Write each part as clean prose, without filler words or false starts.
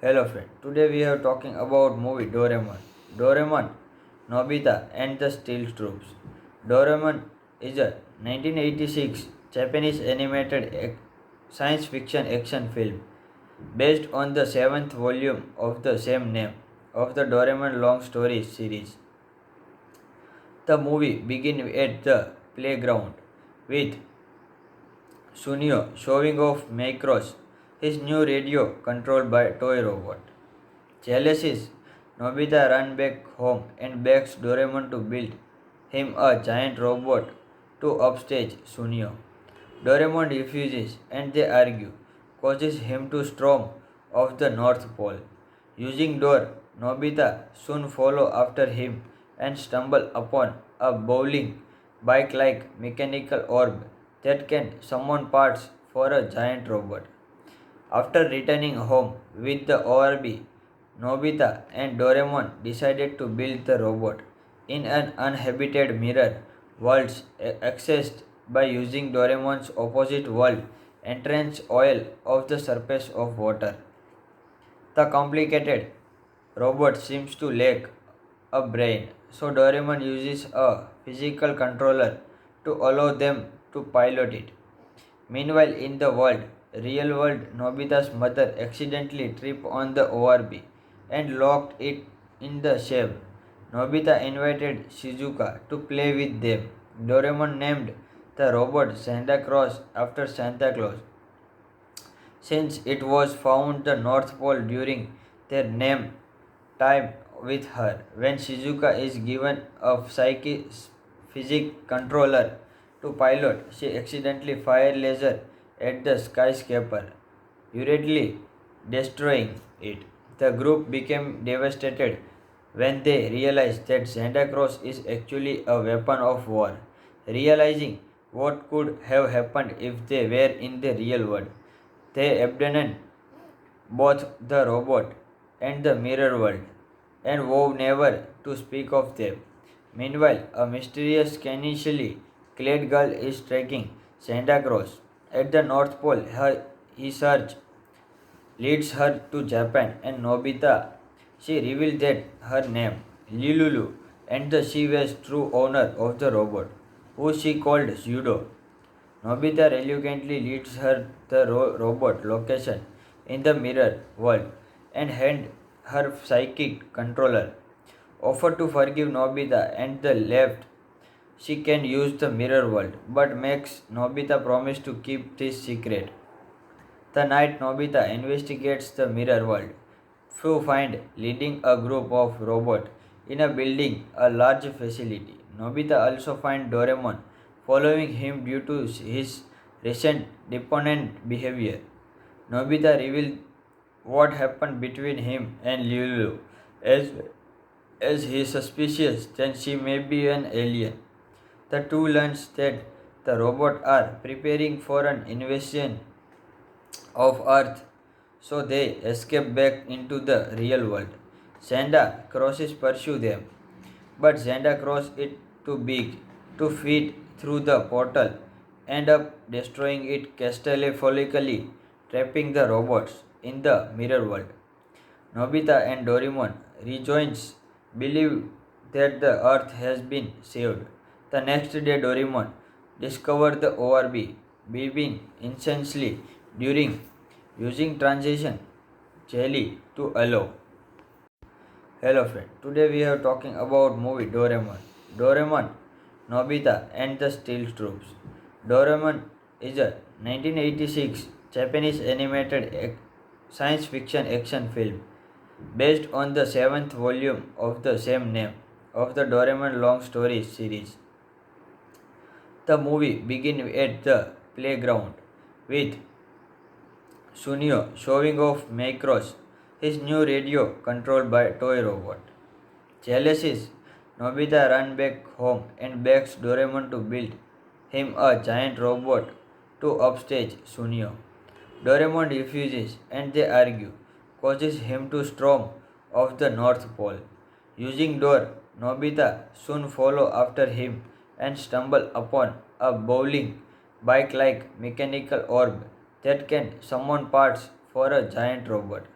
Hello friend. Today we are talking about movie Doraemon. Doraemon, Nobita and the Steel Troops. Doraemon is a 1986 Japanese animated science fiction action film based on the seventh volume of the same name of the Doraemon long stories series. The movie begins at the playground with Sunio showing off Macross, his new radio controlled by toy robot. Jealous is Nobita runs back home and begs Doraemon to build him a giant robot to upstage Sunio. Doraemon refuses and they argue, causes him to storm off the North Pole. Using door, Nobita soon follow after him and stumble upon a bowling bike-like mechanical orb that can summon parts for a giant robot. After returning home with the ORB, Nobita and Doraemon decided to build the robot in an uninhabited mirror world accessed by using Doraemon's opposite world entrance oil of the surface of water. The complicated robot seems to lack a brain, so Doraemon uses a physical controller to allow them to pilot it. Meanwhile, in the real world, Nobita's mother accidentally tripped on the ORB and locked it in the shave. Nobita invited Shizuka to play with them. Doraemon named the robot Santa Claus after Santa Claus, since it was found the North Pole during their name time with her. When Shizuka is given a physics controller to pilot, she accidentally fires laser at the skyscraper, hurriedly destroying it. The group became devastated when they realized that Santa Claus is actually a weapon of war. Realizing what could have happened if they were in the real world, they abandoned both the robot and the mirror world and vowed never to speak of them. Meanwhile, a mysterious scantily clad girl is tracking Santa Claus at the North Pole. His search leads her to Japan and Nobita. She reveals that her name, Lilulu, and that she was true owner of the robot, who she called Zudo. Nobita reluctantly leads her the robot location in the mirror world and hand her psychic controller. Offer to forgive Nobita and the left she can use the mirror world, but makes Nobita promise to keep this secret. The night Nobita investigates the mirror world, Fu find leading a group of robots in a building a large facility. Nobita also finds Doraemon following him due to his recent deponent behavior. Nobita reveals what happened between him and Lulu, as he is suspicious that she may be an alien. The two learn that the robots are preparing for an invasion of Earth, so they escape back into the real world. Santa Crosses pursue them, but Santa Cross is too big to fit through the portal, end up destroying it catastrophistically, trapping the robots in the mirror world. Nobita and Doraemon rejoins, believe that the Earth has been saved. The next day, Doraemon discovers the ORB, beeping incessantly during using transition jelly to allow. Hello friend. Today we are talking about movie Doraemon. Doraemon, Nobita and the Steel Troops. Doraemon is a 1986 Japanese animated science fiction action film based on the seventh volume of the same name of the Doraemon long stories series. The movie begins at the playground with Sunio showing off Macross, his new radio controlled by toy robot. Jealous is Nobita runs back home and begs Doraemon to build him a giant robot to upstage Sunio. Doraemon refuses and they argue, causes him to storm off the North Pole. Using door, Nobita soon follow after him and stumble upon a bowling bike-like mechanical orb that can summon parts for a giant robot.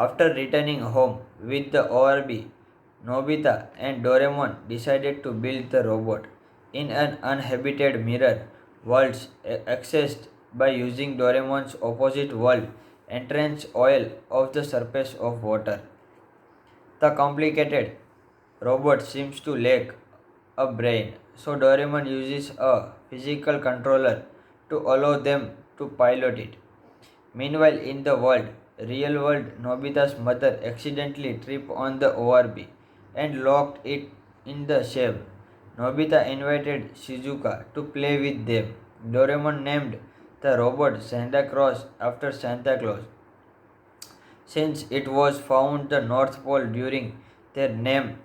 After returning home with the ORB, Nobita and Doraemon decided to build the robot in an uninhabited mirror world accessed by using Doraemon's opposite world entrance oil of the surface of water. The complicated robot seems to lack a brain, so Doraemon uses a physical controller to allow them to pilot it. Meanwhile, in the real world, Nobita's mother accidentally tripped on the ORB and locked it in the shell. Nobita invited Shizuka to play with them. Doraemon named the robot Santa Claus after Santa Claus, since it was found the North Pole during their name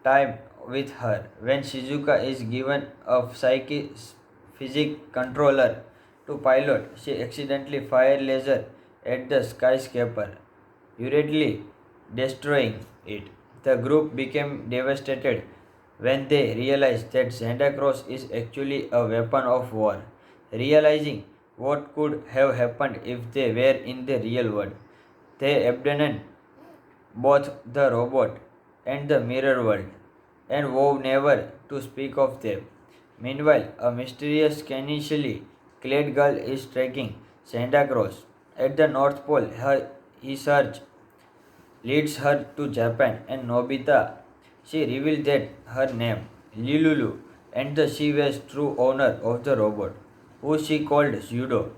time with her. When Shizuka is given a physics controller to pilot, she accidentally fires laser at the skyscraper, hurriedly destroying it. The group became devastated when they realized that Santa Claus is actually a weapon of war. Realizing what could have happened if they were in the real world, they abandoned both the robot and the mirror world and vowed never to speak of them. Meanwhile, a mysterious scantily clad girl is tracking Santa Claus at the North Pole. His search leads her to Japan and Nobita. She reveals that her name, Lilulu, and that she was true owner of the robot, who she called Zudo.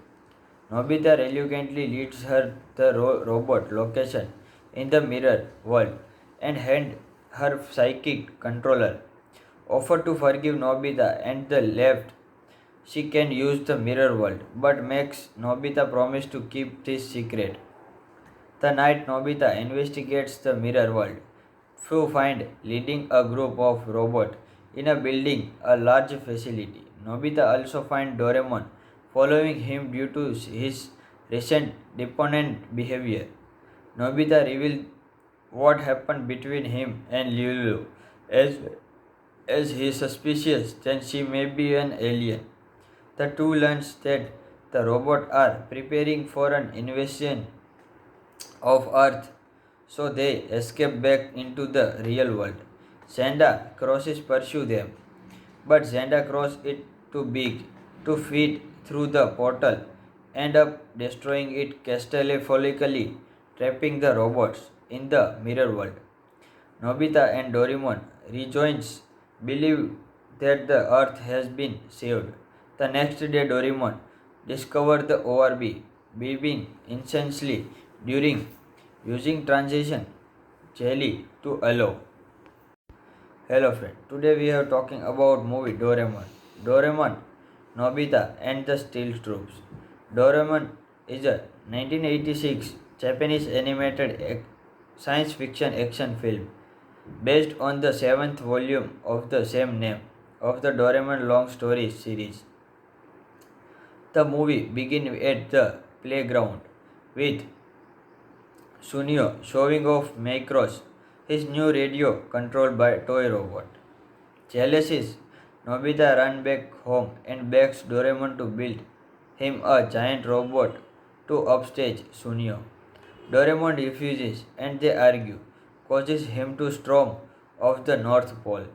Nobita reluctantly leads her the robot location in the mirror world and hand her psychic controller. Offer to forgive Nobita and the left she can use the mirror world, but makes Nobita promise to keep this secret. The night Nobita investigates the mirror world, Fu find leading a group of robots in a building a large facility. Nobita also finds Doraemon following him due to his recent deponent behavior. Nobita reveals what happened between him and Lulu, as he is suspicious that she may be an alien. The two learn that the robots are preparing for an invasion of Earth, so they escape back into the real world. Santa Crosses pursue them, but Santa Cross is too big to fit through the portal, end up destroying it catastrophistically, trapping the robots in the mirror world. Nobita and Doraemon rejoins, believe that the Earth has been saved. The next day, Doraemon discovers the ORB, beeping incessantly during using transition jelly to allow. Hello friend, today we are talking about movie Doraemon. Doraemon, Nobita and the Steel Troops. Doraemon is a 1986 Japanese animated science fiction action film based on the seventh volume of the same name of the Doraemon long stories series. The movie begins at the playground with Sunio showing off Macross, his new radio controlled by toy robot. Jealous is Nobita runs back home and begs Doraemon to build him a giant robot to upstage Sunio. Doraemon refuses and they argue, causes him to storm off the North Pole.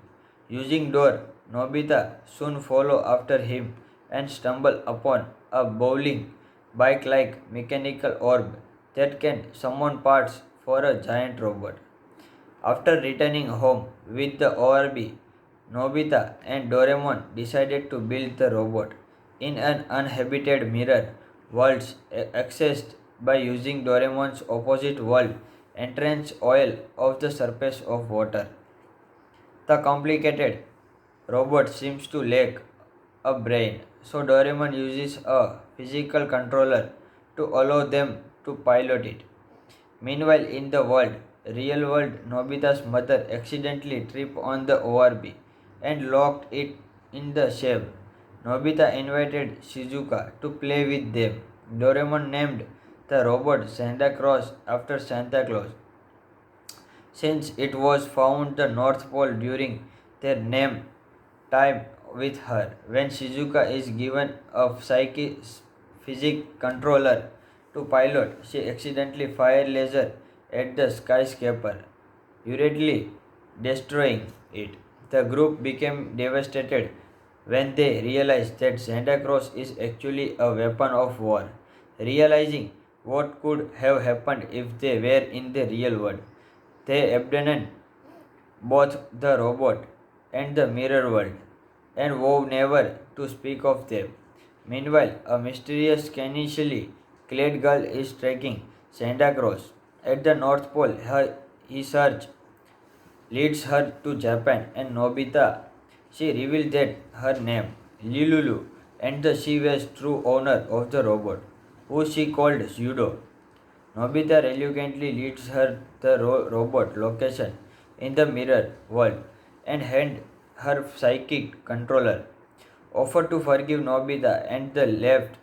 Using door, Nobita soon follow after him and stumble upon a bowling bike-like mechanical orb that can summon parts for a giant robot. After returning home with the ORB, Nobita and Doraemon decided to build the robot in an uninhabited mirror world accessed by using Doraemon's opposite world entrance oil of the surface of water. The complicated robot seems to lack a brain, so Doraemon uses a physical controller to allow them to pilot it. Meanwhile, in the real world, Nobita's mother accidentally tripped on the ORB and locked it in the shell. Nobita invited Shizuka to play with them. Doraemon named the robot Santa Claus after Santa Claus, since it was found the North Pole during their name time with her. When Shizuka is given a physics controller to pilot, she accidentally fires laser at the skyscraper, hurriedly destroying it. The group became devastated when they realized that Santa Claus is actually a weapon of war. Realizing what could have happened if they were in the real world, they abandoned both the robot and the mirror world and vowed never to speak of them. Meanwhile, a mysterious scantily clad girl is tracking Santa Claus at the North Pole. His search leads her to Japan and Nobita. She revealed that her name, Lilulu, and that she was true owner of the robot, who she called Zudo. Nobita reluctantly leads her the robot location in the mirror world and hand her psychic controller. Offer to forgive Nobita and the left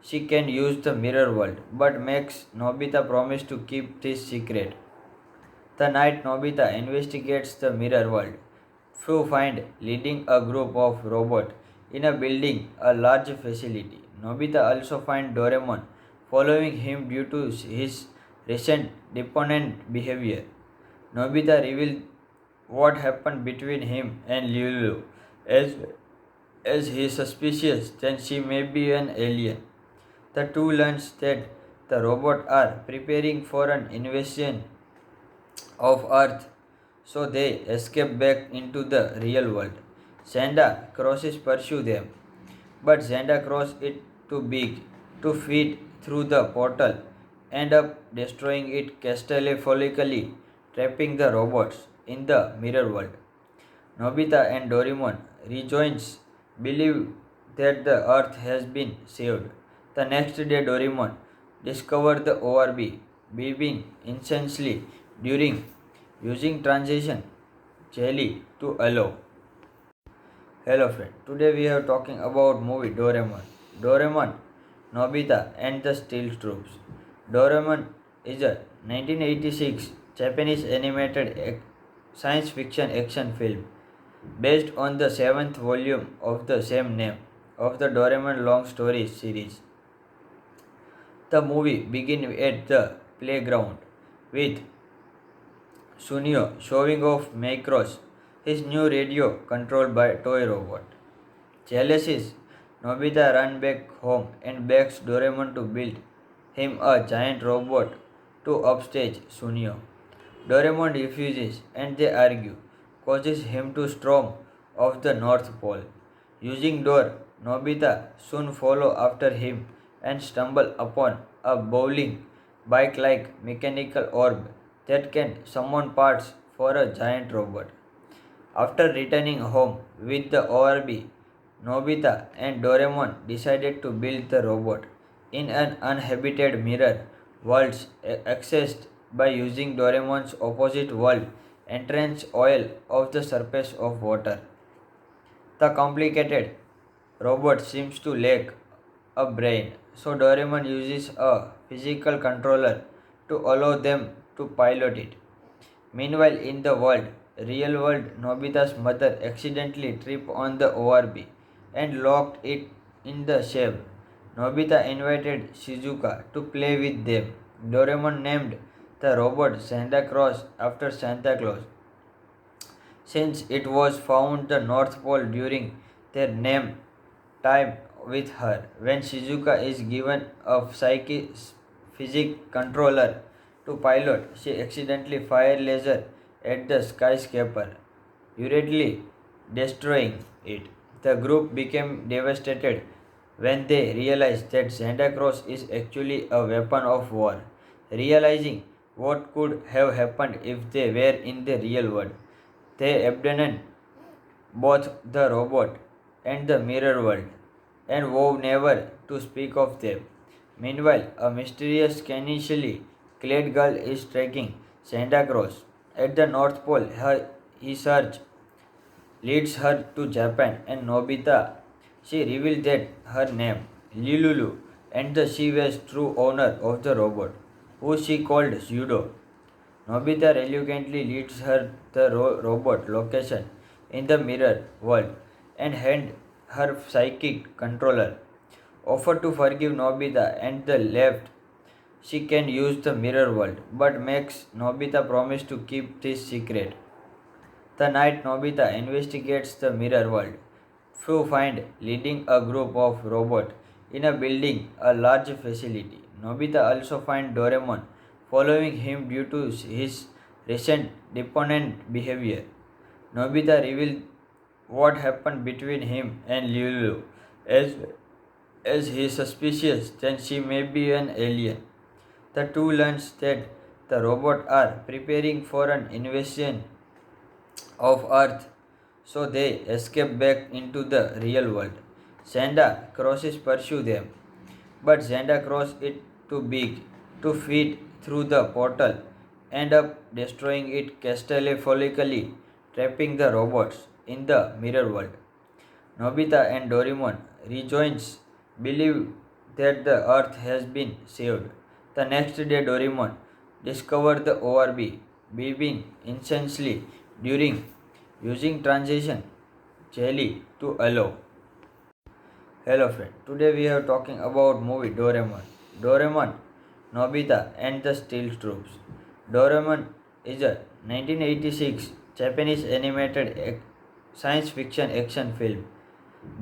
she can use the mirror world, but makes Nobita promise to keep this secret. The night Nobita investigates the mirror world, Fu find leading a group of robots in a building a large facility. Nobita also finds Doraemon following him due to his recent deponent behavior. Nobita reveals what happened between him and Lulu as he is suspicious that she may be an alien. The two learn that the robots are preparing for an invasion of Earth, so they escape back into the real world. Santa Crosses pursue them, but Santa Cross is too big to fit through the portal, end up destroying it catastrophistically, trapping the robots in the mirror world. Nobita and Doraemon rejoins, believe that the Earth has been saved. The next day, Doraemon discovers the ORB beeping incessantly during using transition jelly to allow. Hello friend, today we are talking about movie Doraemon. Doraemon, Nobita and the Steel Troops. Doraemon is a 1986 Japanese animated science fiction action film based on the seventh volume of the same name of the Doraemon long stories series. The movie begins at the playground with Sunio showing off Macross, his new radio controlled by toy robot. Jealous, Nobita runs back home and begs Doraemon to build him a giant robot to upstage Sunio. Doraemon refuses and they argue, causes him to storm off the North Pole. Using door, Nobita soon follow after him and stumble upon a bowling bike-like mechanical orb that can summon parts for a giant robot. After returning home with the ORB, Nobita and Doraemon decided to build the robot in an uninhabited mirror world accessed by using Doraemon's opposite world entrance oil of the surface of water. The complicated robot seems to lack a brain, so Doraemon uses a physical controller to allow them to pilot it. Meanwhile, in the real world, Nobita's mother accidentally tripped on the ORB and locked it in the shell. Nobita invited Shizuka to play with them. Doraemon named the robot Santa Claus after Santa Claus, since it was found the North Pole during their name time with her. When Shizuka is given a physics controller to pilot, she accidentally fires laser at the skyscraper, hurriedly destroying it. The group became devastated when they realized that Santa Claus is actually a weapon of war. Realizing what could have happened if they were in the real world, they abandoned both the robot and the mirror world and vowed never to speak of them. Meanwhile, a mysterious scantily clad girl is tracking Santa Claus at the North Pole. His search leads her to Japan and Nobita. She revealed that her name, Lilulu, and that she was true owner of the robot, who she called Zudo. Nobita reluctantly leads her the robot location in the mirror world and hand her psychic controller. Offer to forgive Nobita and the left she can use the mirror world, but makes Nobita promise to keep this secret. The night Nobita investigates the mirror world, Fu find leading a group of robots in a building a large facility. Nobita also find Doraemon following him due to his recent deponent behavior. Nobita reveals what happened between him and Lulu as he is suspicious that she may be an alien. The two learn that the robots are preparing for an invasion of Earth, so they escape back into the real world. Santa Crosses pursue them, but Santa Cross is too big to fit through the portal, end up destroying it catastrophistically, trapping the robots in the mirror world. Nobita and Doraemon rejoins, believe that the Earth has been saved. The next day, Doraemon discovers the ORB beeping incessantly during using transition jelly to allow. Hello friend, today we are talking about movie Doraemon. Doraemon, Nobita and the Steel Troops. Doraemon is a 1986 Japanese animated science fiction action film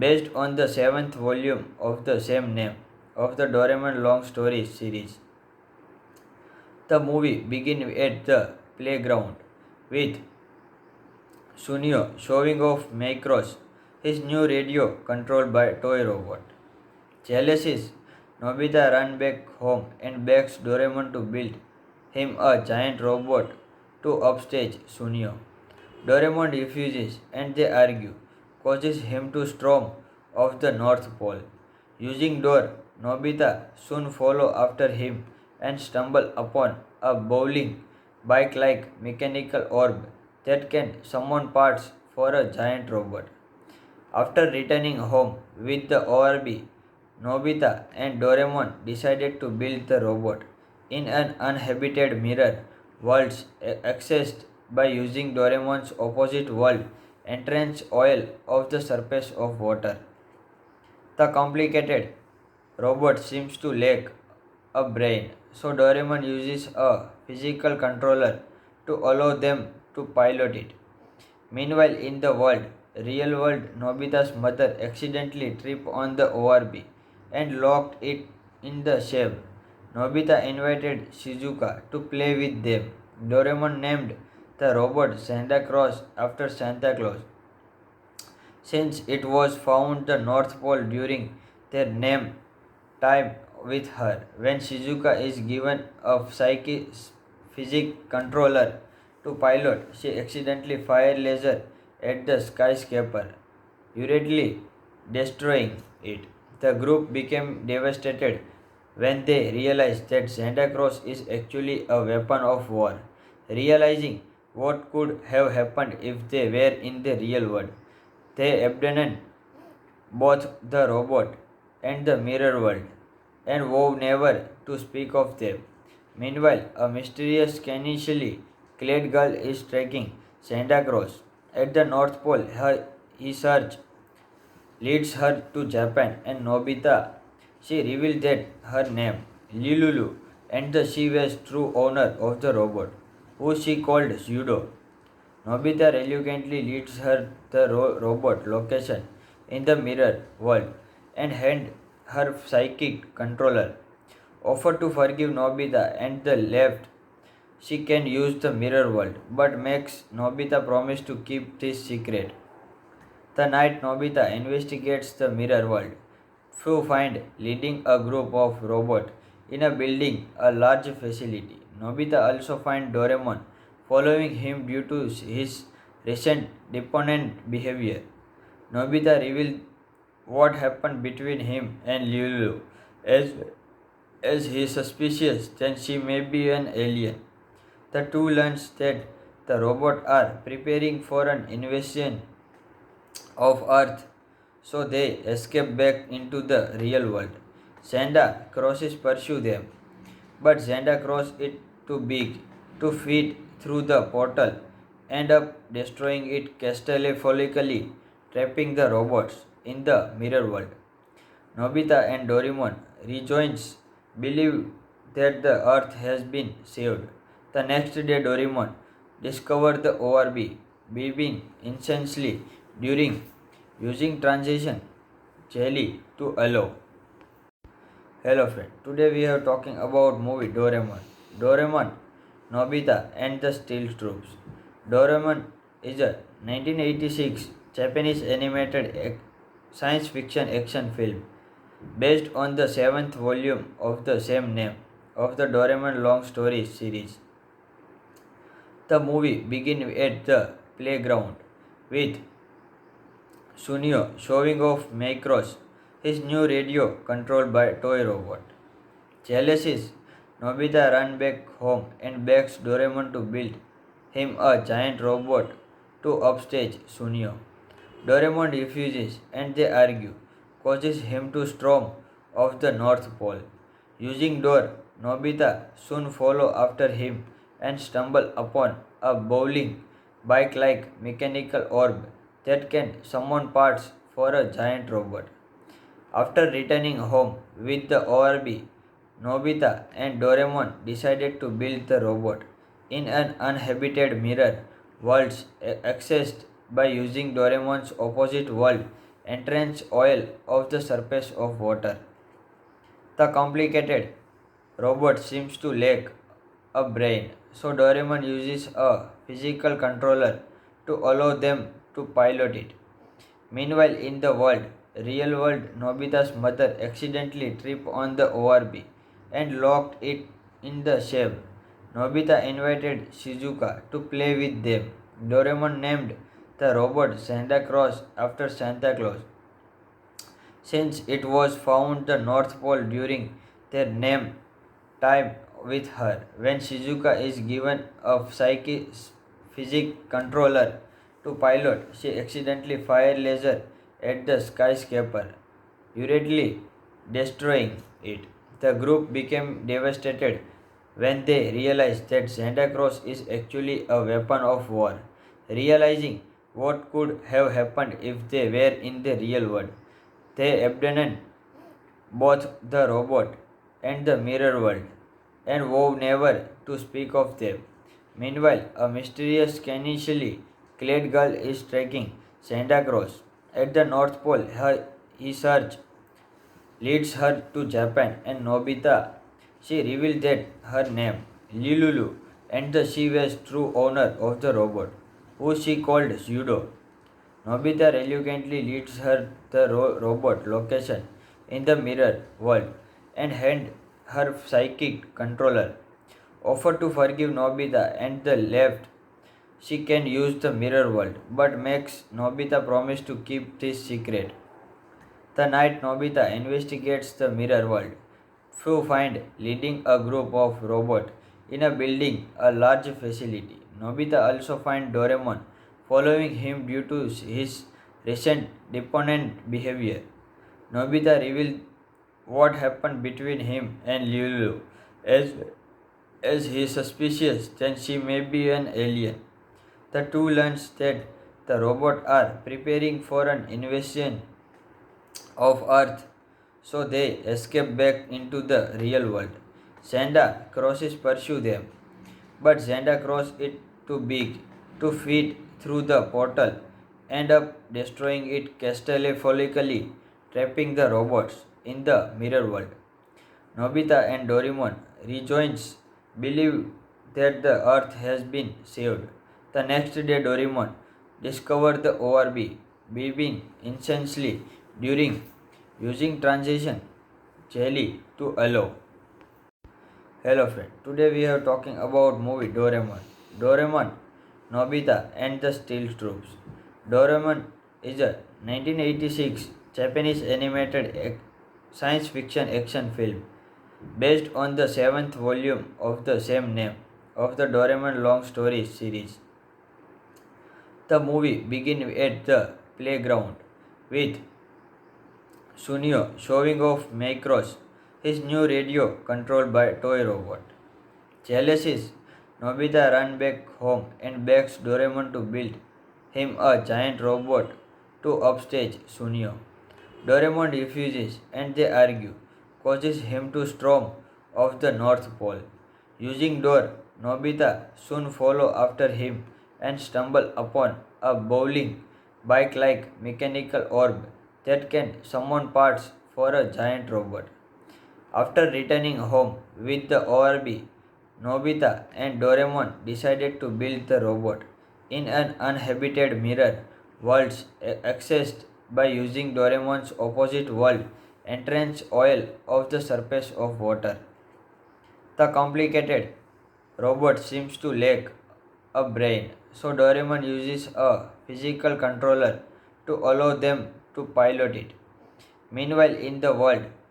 based on the seventh volume of the same name of the Doraemon long stories series. The movie begins at the playground with Sunio showing off Macross, his new radio controlled by toy robot. Jealous is Nobita runs back home and begs Doraemon to build him a giant robot to upstage Sunio. Doraemon refuses and they argue, causes him to storm off the North Pole. Using door, Nobita soon follow after him and stumble upon a bowling bike-like mechanical orb that can summon parts for a giant robot. After returning home with the ORB, Nobita and Doraemon decided to build the robot in an uninhabited mirror world accessed by using Doraemon's opposite world entrance oil of the surface of water. The complicated robot seems to lack a brain, so Doraemon uses a physical controller to allow them to pilot it. Meanwhile, in the real world, Nobita's mother accidentally tripped on the ORB and locked it in the ship. Nobita invited Shizuka to play with them. Doraemon named the robot Santa Claus after Santa Claus, since it was found the North Pole during their name time with her. When Shizuka is given a physics controller to pilot, she accidentally fires laser at the skyscraper, hurriedly destroying it. The group became devastated when they realized that Santa Claus is actually a weapon of war. Realizing what could have happened if they were in the real world, they abandoned both the robot and the mirror world and vowed never to speak of them. Meanwhile, a mysterious scantily clad girl is tracking Santa Claus at the North Pole. His search leads her to Japan and Nobita. She reveals that her name, Lilulu, and that she was true owner of the robot, who she called Zudo. Nobita reluctantly leads her the robot location in the mirror world and hand her psychic controller. Offer to forgive Nobita and the left, she can use the mirror world, but makes Nobita promise to keep this secret. The night Nobita investigates the mirror world, Fu find leading a group of robots in a building a large facility. Nobita also finds Doraemon following him due to his recent deponent behavior. Nobita reveals what happened between him and Lulu as he is suspicious that she may be an alien. The two learn that the robots are preparing for an invasion of Earth, so they escape back into the real world. Santa Crosses pursue them, but Santa Cross is too big to fit through the portal, end up destroying it catastrophistically, trapping the robots in the mirror world. Nobita and Doraemon rejoins, believe that the Earth has been saved. The next day, Doraemon discovered the ORB beeping incessantly during using transition jelly to allow. Hello friend, today we are talking about movie Doraemon. Doraemon, Nobita and the Steel Troops. Doraemon is a 1986 Japanese animated science fiction action film based on the seventh volume of the same name of the Doraemon long story series. The movie begins at the playground with Sunio showing off Macross, his new radio controlled by toy robot. Jealous is Nobita runs back home and begs Doraemon to build him a giant robot to upstage Sunio. Doraemon refuses and they argue, causes him to storm off the North Pole. Using door, Nobita soon follow after him and stumble upon a bowling bike-like mechanical orb that can summon parts for a giant robot. After returning home with the ORB, Nobita and Doraemon decided to build the robot in an uninhabited mirror world accessed by using Doraemon's opposite world entrance oil of the surface of water. The complicated robot seems to lack a brain, so Doraemon uses a physical controller to allow them to pilot it. Meanwhile, in the real world, Nobita's mother accidentally tripped on the ORB and locked it in the ship. Nobita invited Shizuka to play with them. Doraemon named the robot Santa Claus after Santa Claus, since it was found the North Pole during their name time with her. When Shizuka is given a physics controller to pilot, she accidentally fires laser at the skyscraper, hurriedly destroying it. The group became devastated when they realized that Santa Claus is actually a weapon of war. Realizing what could have happened if they were in the real world, they abandoned both the robot and the mirror world and vowed never to speak of them. Meanwhile, a mysterious scantily clad girl is tracking Santa Claus at the North Pole. His search leads her to Japan and Nobita. She reveals that her name, Lilulu, and that she was true owner of the robot, who she called Zudo. Nobita reluctantly leads her the robot location in the mirror world and hand her psychic controller. Offer to forgive Nobita and the left she can use the mirror world, but makes Nobita promise to keep this secret. The night Nobita investigates the mirror world, Fu find leading a group of robots in a building a large facility. Nobita also finds Doraemon following him due to his recent deponent behavior. Nobita reveals what happened between him and Lulu, as he is suspicious that she may be an alien. The two learn that the robots are preparing for an invasion of Earth, so they escape back into the real world. Santa Crosses pursue them, but Santa Cross is too big to fit through the portal, end up destroying it catastrophistically, trapping the robots in the mirror world. Nobita and Doraemon rejoins, believe that the Earth has been saved. The next day, Doraemon discovered the ORB beeping incessantly during using transition jelly to allow. Hello friend, today we are talking about movie Doraemon. Doraemon, Nobita and the Steel Troops. Doraemon is a 1986 Japanese animated science fiction action film based on the seventh volume of the same name of the Doraemon long story series. The movie begins at the playground with Sunio showing off Macross, his new radio controlled by toy robot. Jealous is Nobita runs back home and begs Doraemon to build him a giant robot to upstage Sunio. Doraemon refuses and they argue, causes him to storm of the North Pole. Using door, Nobita soon follow after him and stumble upon a bowling bike-like mechanical orb that can summon parts for a giant robot. After returning home with the ORB, Nobita and Doraemon decided to build the robot in an uninhabited mirror world accessed by using Doraemon's opposite world entrance oil of the surface of water. The complicated robot seems to lack a brain, so Doraemon uses a physical controller to allow them to pilot it. Meanwhile, in the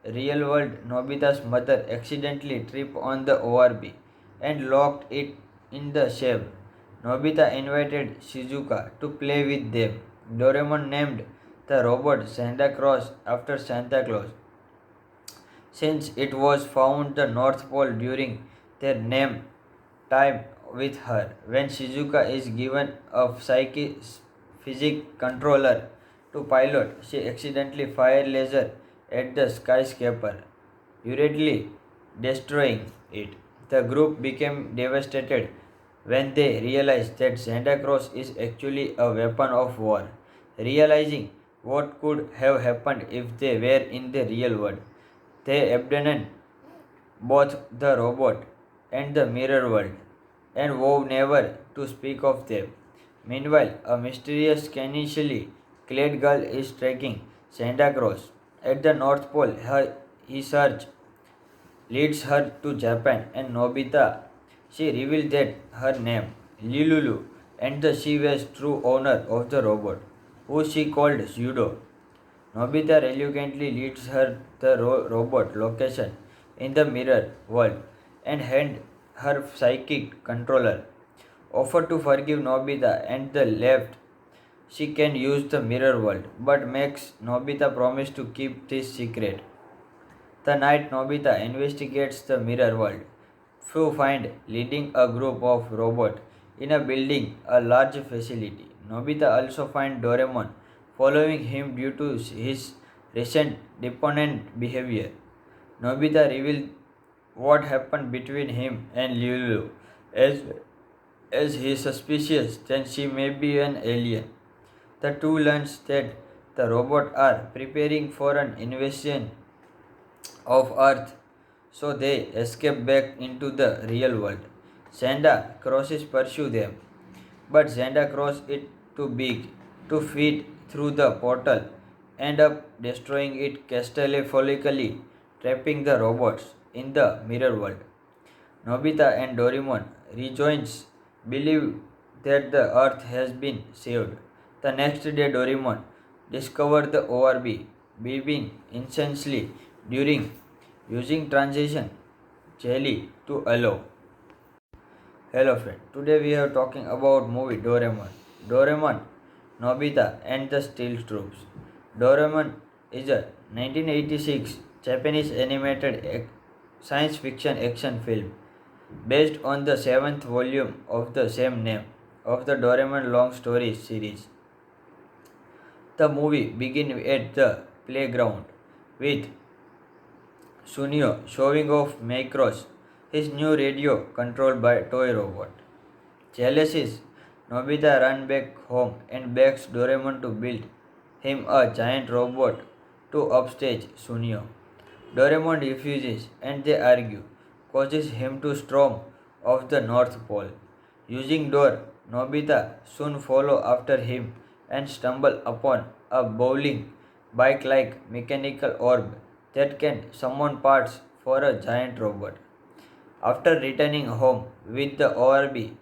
real world, Nobita's mother accidentally tripped on the ORB and locked it in the shave. Nobita invited Shizuka to play with them. Doraemon named the robot Santa Claus after Santa Claus, since it was found the North Pole during their name time with her. When Shizuka is given a physics controller to pilot, she accidentally fires laser at the skyscraper, hurriedly destroying it. The group became devastated when they realized that Santa Claus is actually a weapon of war. Realizing what could have happened if they were in the real world, they abandoned both the robot and the mirror world and vowed never to speak of them. Meanwhile, a mysterious scantily clad girl is tracking Santa Claus at the North Pole. His search leads her to Japan and Nobita. She reveals that her name, Lilulu, and that she was true owner of the robot, who she called Zudo. Nobita reluctantly leads her the robot location in the mirror world and hand her psychic controller. Offer to forgive Nobita and the left she can use the mirror world, but makes Nobita promise to keep this secret. The night Nobita investigates the mirror world, Fu find leading a group of robots in a building a large facility. Nobita also finds Doraemon following him due to his recent deponent behavior. Nobita reveals what happened between him and Lulu, as he is suspicious that she may be an alien. The two learn that the robots are preparing for an invasion of Earth, so they escape back into the real world. Santa Crosses pursue them, but Santa Cross is too big to fit through the portal, end up destroying it catastrophistically, trapping the robots in the mirror world. Nobita and Doraemon rejoins, believe that the Earth has been saved. The next day, Doraemon discovers the ORB beeping incessantly during using transition jelly to allow. Hello friend, today we are talking about movie Doraemon. Doraemon, Nobita and the Steel Troops. Doraemon is a 1986 Japanese animated science fiction action film based on the seventh volume of the same name of the Doraemon long stories series. The movie begins at the playground with Sunio showing off Macross, his new radio controlled by toy robot. Jealous, Nobita runs back home and begs Doraemon to build him a giant robot to upstage Sunio. Doraemon refuses and they argue, causes him to storm off the North Pole. Using door, Nobita soon follow after him and stumble upon a bowling bike-like mechanical orb that can summon parts for a giant robot. After returning home with the ORB,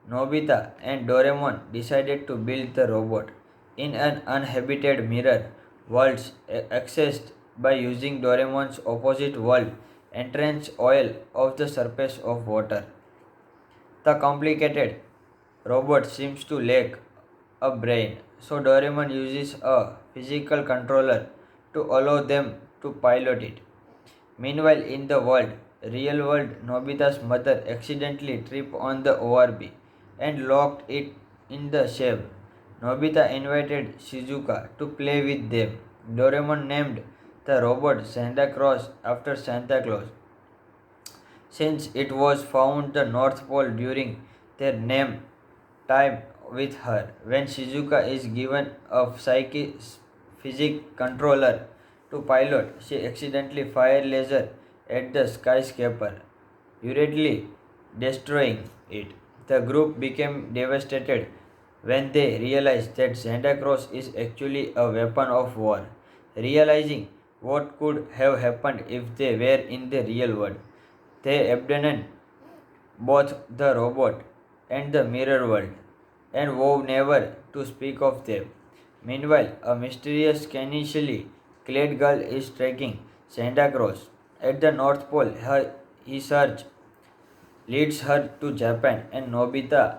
Nobita and Doraemon decided to build the robot in an uninhabited mirror world accessed by using Doraemon's opposite world entrance oil of the surface of water. The complicated robot seems to lack a brain, so Doraemon uses a physical controller to allow them to pilot it. Meanwhile, in the real world, Nobita's mother accidentally tripped on the ORB and locked it in the shave. Nobita invited Shizuka to play with them. Doraemon named the robot Santa Claus after Santa Claus, since it was found the North Pole during their name time with her. When Shizuka is given a physics controller to pilot, she accidentally fires laser at the skyscraper, hurriedly destroying it. The group became devastated when they realized that Santa Claus is actually a weapon of war. Realizing what could have happened if they were in the real world, they abandoned both the robot and the mirror world and vowed never to speak of them. Meanwhile, a mysterious scantily clad girl is tracking Santa Claus at the North Pole. His search leads her to Japan and Nobita.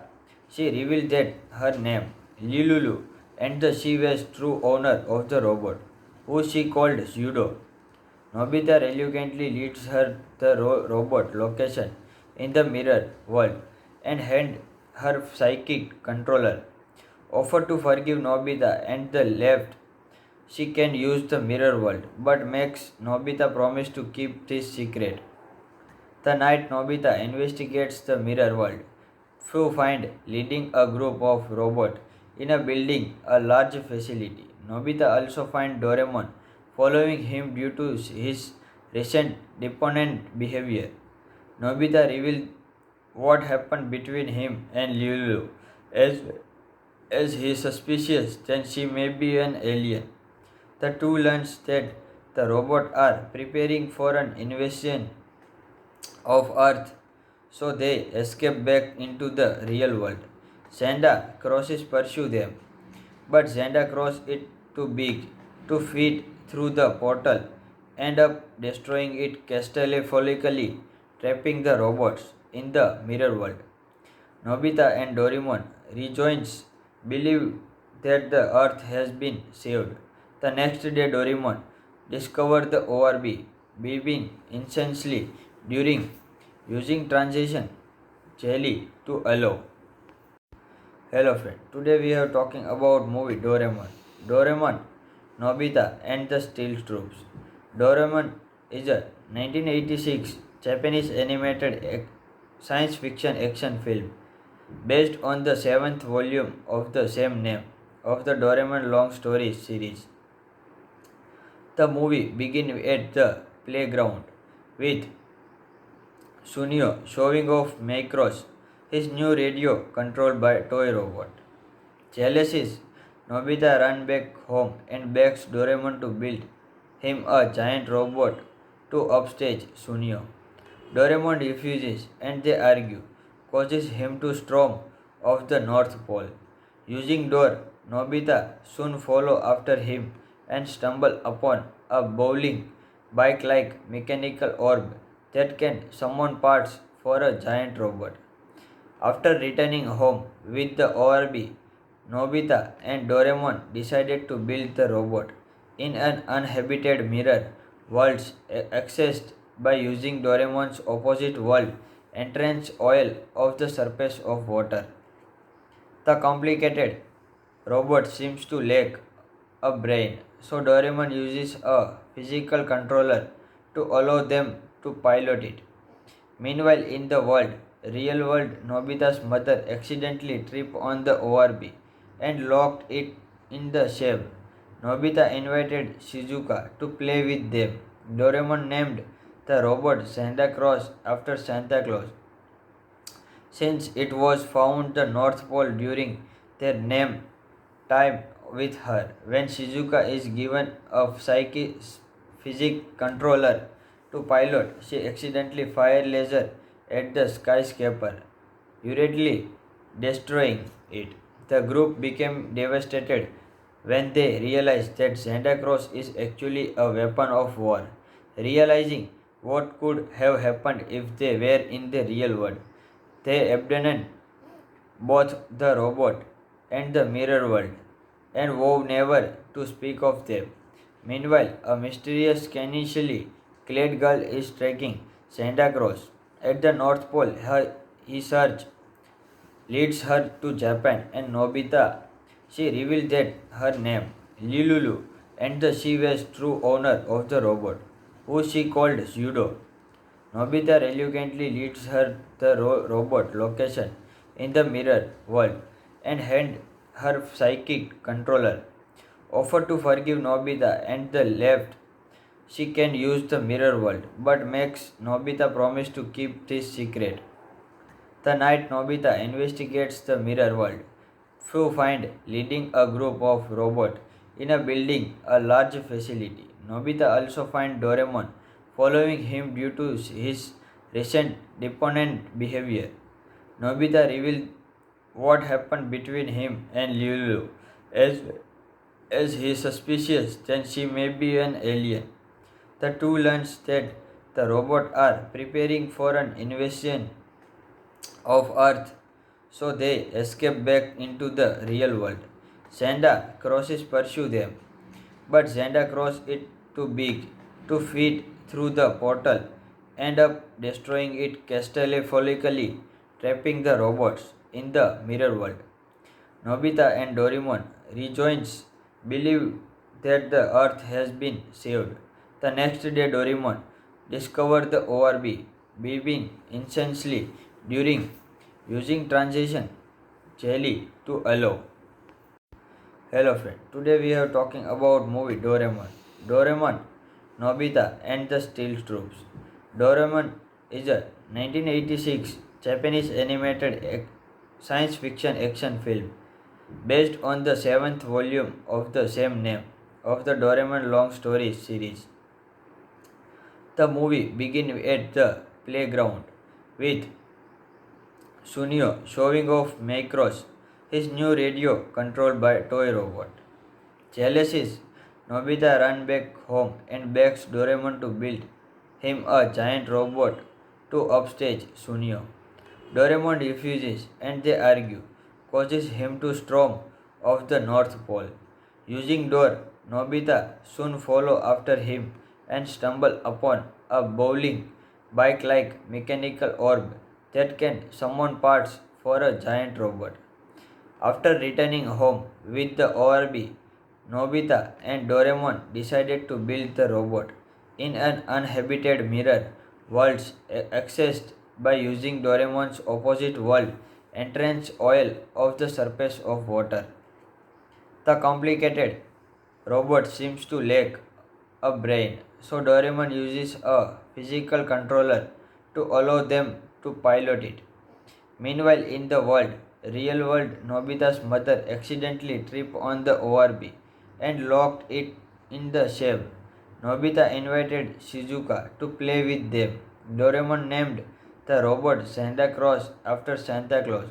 She revealed that her name, Lilulu, and that she was true owner of the robot, who she called Zudo. Nobita reluctantly leads her the robot location in the mirror world and hand her psychic controller. Offer to forgive Nobita and the left she can use the mirror world, but makes Nobita promise to keep this secret. The night Nobita investigates the mirror world, Fu find leading a group of robots in a building a large facility. Nobita also finds Doraemon following him due to his recent deponent behavior. Nobita reveals what happened between him and Lulu, as he is suspicious that she may be an alien. The two learn that the robots are preparing for an invasion of Earth, so they escape back into the real world. Santa Crosses pursue them, but Santa Cross is too big to fit through the portal, end up destroying it catastrophistically, trapping the robots in the mirror world. Nobita and Doraemon rejoins, believe that the Earth has been saved. The next day, Doraemon discovers the ORB, beeping incessantly during using transition jelly to allow. Hello friend, today we are talking about movie Doraemon. Doraemon, Nobita and the Steel Troops. Doraemon is a 1986 Japanese animated science fiction action film based on the seventh volume of the same name of the Doraemon long stories series. The movie begins at the playground with Sunio showing off Macross, his new radio controlled by toy robot. Jealous is Nobita runs back home and begs Doraemon to build him a giant robot to upstage Sunio. Doraemon refuses and they argue, causes him to storm off the North Pole. Using door, Nobita soon follow after him and stumble upon a bowling bike-like mechanical orb that can summon parts for a giant robot. After returning home with the ORB, Nobita and Doraemon decided to build the robot in an uninhabited mirror world accessed by using Doraemon's opposite world entrance oil of the surface of water. The complicated robot seems to lack a brain, so Doraemon uses a physical controller to allow them to pilot it. Meanwhile, in the real world, Nobita's mother accidentally tripped on the ORB and locked it in the shave. Nobita invited Shizuka to play with them. Doraemon named the robot Santa Claus after Santa Claus, since it was found the North Pole during their name time with her. When Shizuka is given a physics controller to pilot, she accidentally fires laser at the skyscraper, hurriedly destroying it. The group became devastated when they realized that Santa Claus is actually a weapon of war. Realizing what could have happened if they were in the real world, they abandoned both the robot and the mirror world and vowed never to speak of them. Meanwhile, a mysterious scantily clad girl is tracking Santa Claus at the North Pole. His search leads her to Japan and Nobita. She revealed that her name, Lilulu, and that she was true owner of the robot, who she called Zudo. Nobita reluctantly leads her the robot location in the mirror world and hand her psychic controller. Offer to forgive Nobita and the left she can use the mirror world, but makes Nobita promise to keep this secret. The night Nobita investigates the mirror world, Fu find leading a group of robots in a building a large facility. Nobita also find Doraemon following him due to his recent deponent behavior. Nobita reveals what happened between him and Lulu as he is suspicious that she may be an alien. The two learn that the robots are preparing for an invasion of Earth, so they escape back into the real world. Santa Crosses pursue them, but Santa Cross is too big to fit through the portal, end up destroying it catastrophistically, trapping the robots in the mirror world. Nobita and Doraemon rejoins, believe that the Earth has been saved. The next day, Doraemon discovers the ORB beeping incessantly during using transition jelly to allow. Hello friend, today we are talking about movie Doraemon. Doraemon, Nobita and the Steel Troops. Doraemon is a 1986 Japanese animated science fiction action film based on the seventh volume of the same name of the Doraemon long stories series. The movie begins at the playground with Sunio showing off Macross, his new radio controlled by toy robot. Jealous is Nobita runs back home and begs Doraemon to build him a giant robot to upstage Sunio. Doraemon refuses and they argue, causes him to storm off the North Pole. Using door, Nobita soon follow after him and stumble upon a bowling bike-like mechanical orb that can summon parts for a giant robot. After returning home with the ORB, Nobita and Doraemon decided to build the robot in an uninhabited mirror world accessed by using Doraemon's opposite world entrance oil of the surface of water. The complicated robot seems to lack a brain, so Doraemon uses a physical controller to allow them to pilot it. Meanwhile, in the real world, Nobita's mother accidentally tripped on the ORB and locked it in the shave. Nobita invited Shizuka to play with them. Doraemon named the robot Santa Claus after Santa Claus,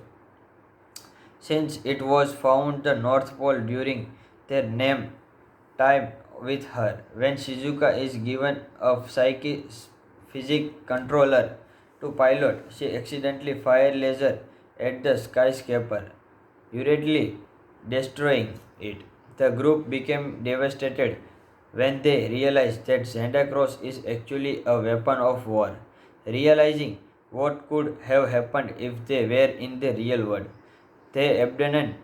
since it was found the North Pole during their name time with her. When Shizuka is given a physics controller to pilot, she accidentally fires laser at the skyscraper, hurriedly destroying it. The group became devastated when they realized that Santa Claus is actually a weapon of war. Realizing what could have happened if they were in the real world, they abandoned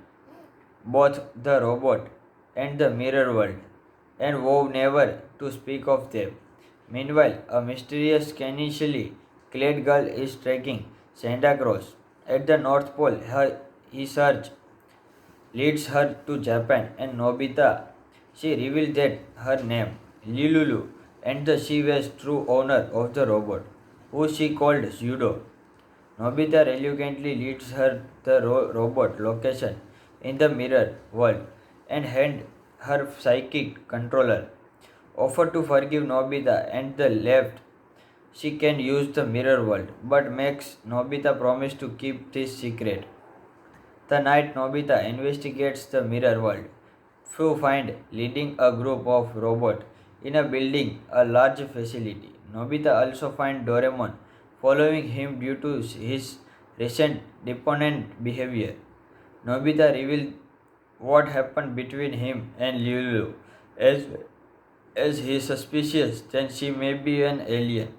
both the robot and the mirror world and vowed never to speak of them. Meanwhile, a mysterious scantily clad girl is tracking Santa Claus at the North Pole. His search leads her to Japan and Nobita. She reveals that her name, Lilulu, and that she was true owner of the robot, who she called Zudo. Nobita reluctantly leads her the robot location in the mirror world and hand her psychic controller. Offer to forgive Nobita and the left she can use the mirror world, but makes Nobita promise to keep this secret. The night Nobita investigates the mirror world, Fu find leading a group of robots in a building a large facility. Nobita also finds Doraemon following him due to his recent deponent behavior. Nobita reveals what happened between him and Lulu as he is suspicious that she may be an alien.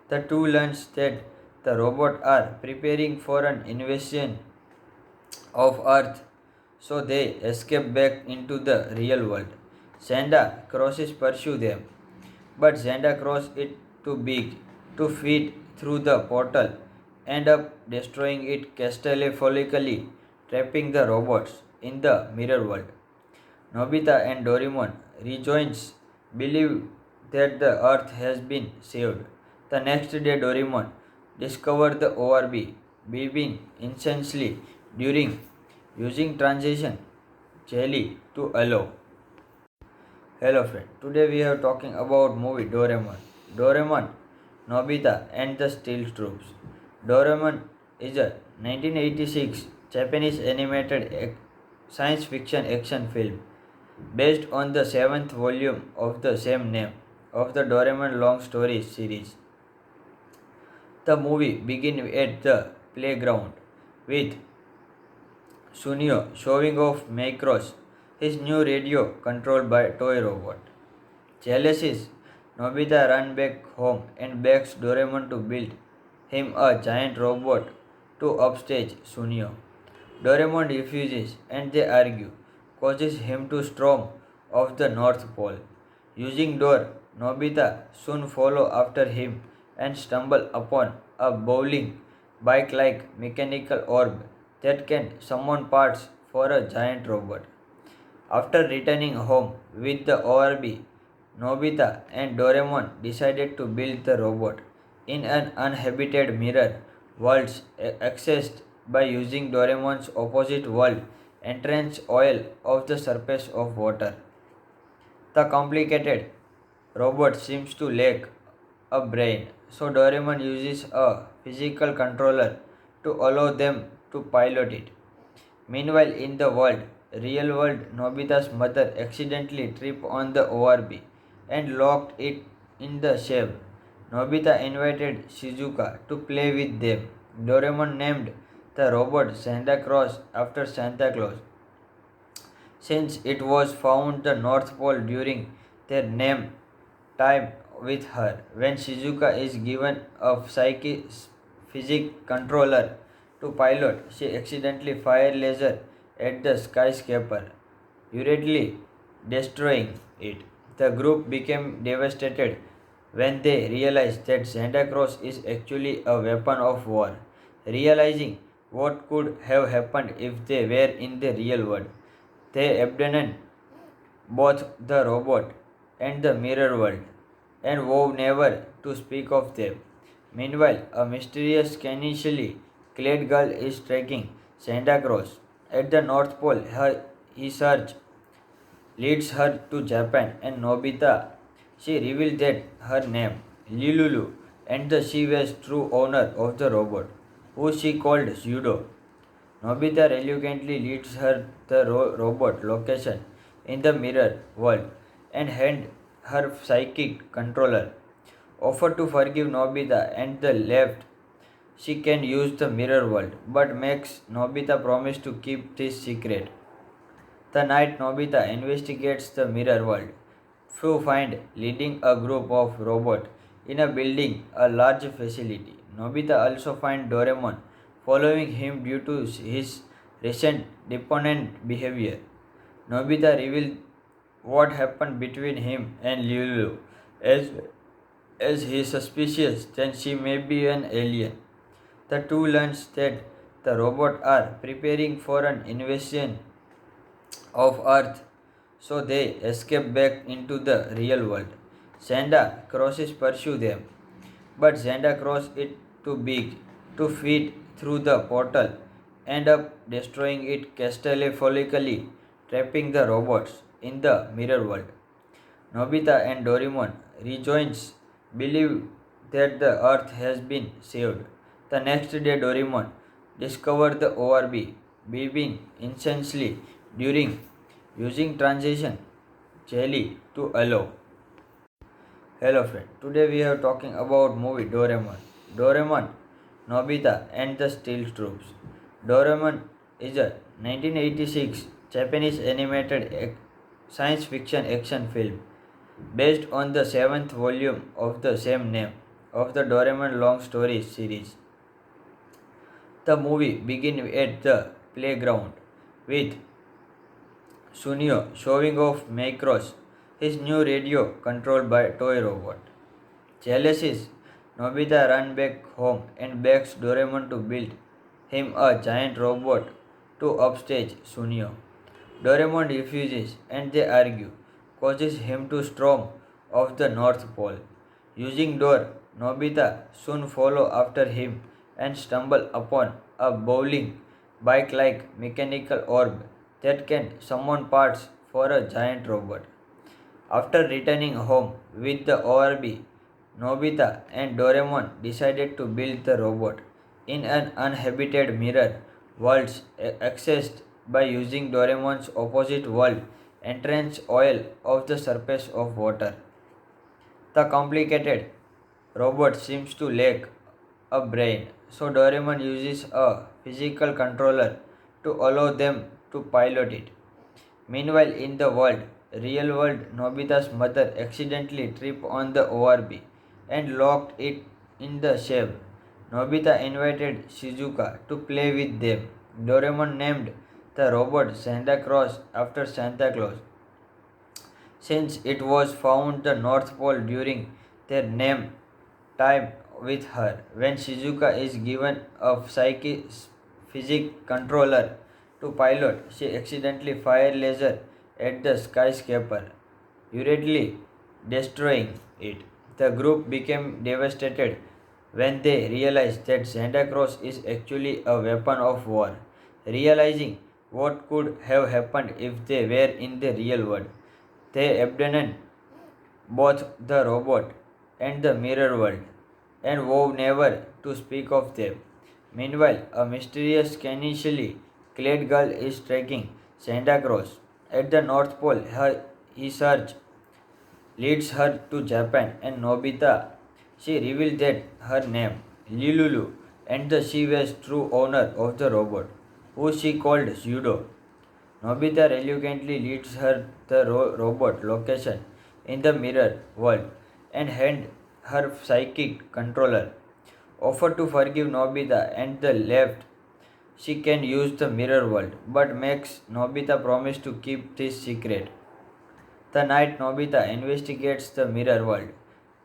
The two learn that the robots are preparing for an invasion of Earth, so they escape back into the real world. Santa Crosses pursue them, but Santa Cross is too big to feed through the portal, end up destroying it catastrophically, trapping the robots in the mirror world. Nobita and Doraemon rejoins, believe that the Earth has been saved. The next day, Doraemon discovered the ORB, beeping incessantly during using transition jelly to allow. Hello friend, today we are talking about movie Doraemon. Doraemon, Nobita and the Steel Troops. Doraemon is a 1986 Japanese animated science fiction action film based on the seventh volume of the same name of the Doraemon long stories series. The movie begins at the playground with Sunio showing off Macross, his new radio controlled by toy robot. Jealous is Nobita runs back home and begs Doraemon to build him a giant robot to upstage Sunio. Doraemon refuses and they argue, causes him to storm off the North Pole. Using door, Nobita soon follow after him and stumble upon a bowling bike-like mechanical orb that can summon parts for a giant robot. After returning home with the ORB, Nobita and Doraemon decided to build the robot in an uninhabited mirror world accessed by using Doraemon's opposite world entrance oil of the surface of water. The complicated robot seems to lack a brain, so Doraemon uses a physical controller to allow them to pilot it. Meanwhile, in the real world, Nobita's mother accidentally tripped on the ORB and locked it in the shave. Nobita invited Shizuka to play with them. Doraemon named the robot Santa Claus after Santa Claus, since it was found the North Pole during their name time with her. When Shizuka is given a physics controller to pilot, she accidentally fires laser at the skyscraper, hurriedly destroying it. The group became devastated when they realized that Santa Claus is actually a weapon of war. Realizing what could have happened if they were in the real world, they abandoned both the robot and the mirror world and vowed never to speak of them. Meanwhile, a mysterious scantily clad girl is tracking Santa Claus at the North Pole. His search leads her to Japan and Nobita. She reveals that her name, Lilulu, and that she was true owner of the robot, who she called Zudo. Nobita reluctantly leads her the robot location in the mirror world and hand her psychic controller. Offer to forgive Nobita and the left she can use the mirror world, but makes Nobita promise to keep this secret. The night Nobita investigates the mirror world, Fu find leading a group of robots in a building a large facility. Nobita also finds Doraemon following him due to his recent deponent behavior. Nobita reveals what happened between him and Lulu, as he is suspicious that she may be an alien. The two learn that the robots are preparing for an invasion of Earth, so they escape back into the real world. Santa Crosses pursue them, but Santa Cross is too big to fit through the portal, end up destroying it catastrophically, trapping the robots in the mirror world. Nobita and Doraemon rejoins, believe that the Earth has been saved. The next day, Doraemon discovered the ORB, beeping incessantly during using transition jelly to allow. Hello friend, today we are talking about movie Doraemon. Doraemon, Nobita and the Steel Troops. Doraemon is a 1986 Japanese animated science fiction action film based on the seventh volume of the same name of the Doraemon long stories series. The movie begins at the playground with Sunio showing off Macross, his new radio controlled by toy robot. Jealous is Nobita runs back home and begs Doraemon to build him a giant robot to upstage Sunio. Doraemon refuses and they argue, causes him to storm off the North Pole. Using door, Nobita soon follow after him and stumble upon a bowling bike-like mechanical orb that can summon parts for a giant robot. After returning home with the ORB, Nobita and Doraemon decided to build the robot in an uninhabited mirror world accessed by using Doraemon's opposite world entrance oil of the surface of water. The complicated robot seems to lack a brain, so Doraemon uses a physical controller to allow them to pilot it. Meanwhile, in the real world, Nobita's mother accidentally tripped on the ORB and locked it in the shell. Nobita invited Shizuka to play with them. Doraemon named the robot Santa Claus after Santa Claus, since it was found the North Pole during their name time with her. When Shizuka is given a physics controller to pilot, she accidentally fires laser at the skyscraper, hurriedly destroying it. The group became devastated when they realized that Santa Claus is actually a weapon of war. Realizing what could have happened if they were in the real world, they abandoned both the robot and the mirror world and vowed never to speak of them. Meanwhile, a mysterious scantily clad girl is tracking Santa Claus at the North Pole. His search leads her to Japan and Nobita. She reveals that her name, Lilulu, and that she was true owner of the robot, who she called Zudo. Nobita reluctantly leads her the robot location in the mirror world and hand her psychic controller. Offer to forgive Nobita and the left she can use the mirror world, but makes Nobita promise to keep this secret. The night Nobita investigates the mirror world,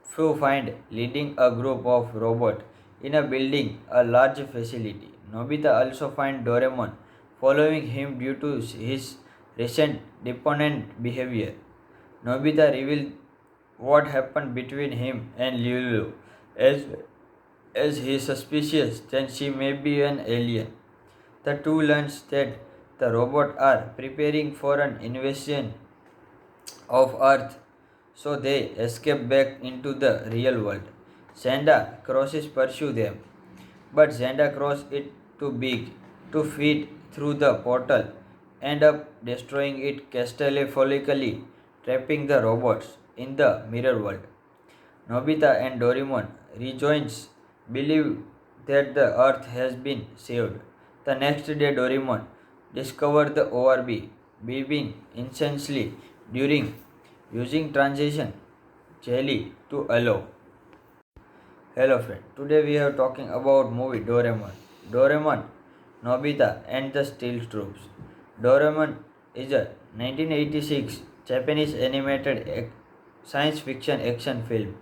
Fu find leading a group of robots in a building a large facility. Nobita also finds Doraemon following him due to his recent deponent behavior. Nobita reveals what happened between him and Lulu, as he is suspicious that she may be an alien. The two learn that the robots are preparing for an invasion of Earth, so they escape back into the real world. Santa Crosses pursue them, but Santa Cross is too big to fit through the portal, end up destroying it catastrophistically, trapping the robots in the mirror world. Nobita and Doraemon rejoins, believe that the Earth has been saved. The next day, Doraemon discovers the ORB, beeping incessantly during using transition jelly to allow. Hello friend, today we are talking about movie Doraemon. Doraemon, Nobita and the Steel Troops. Doraemon is a 1986 Japanese animated science fiction action film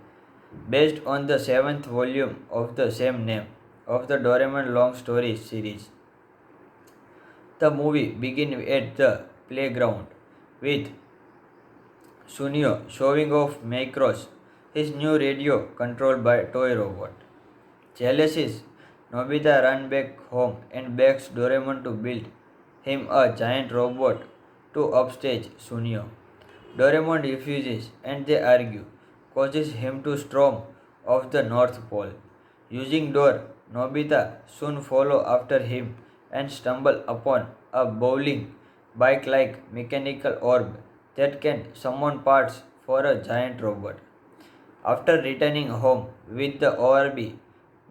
based on the seventh volume of the same name of the Doraemon long stories series. The movie begins at the playground with Sunio showing off Macross, his new radio controlled by toy robot. Jealous, Nobita runs back home and begs Doraemon to build him a giant robot to upstage Sunio. Doraemon refuses and they argue, causes him to storm off the North Pole. Using door, Nobita soon follow after him and stumble upon a bowling bike-like mechanical orb that can summon parts for a giant robot. After returning home with the ORB,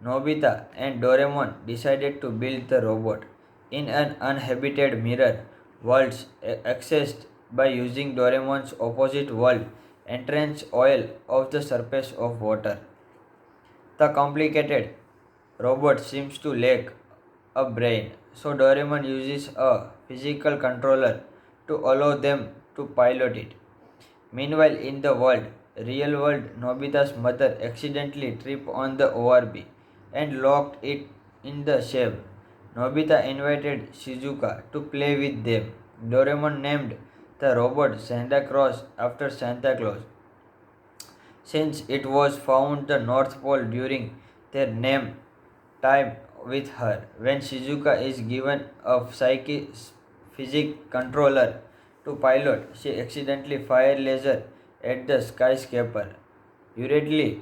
Nobita and Doraemon decided to build the robot in an uninhabited mirror world accessed by using Doraemon's opposite world entrance oil of the surface of water. The complicated robot seems to lack a brain, so Doraemon uses a physical controller to allow them to pilot it. Meanwhile, in the real world, Nobita's mother accidentally tripped on the ORB and locked it in the shelf. Nobita invited Shizuka to play with them. Doraemon named the robot Santa Claus after Santa Claus, since it was found the North Pole during their name time with her. When Shizuka is given a physics controller to pilot, she accidentally fires laser at the skyscraper, hurriedly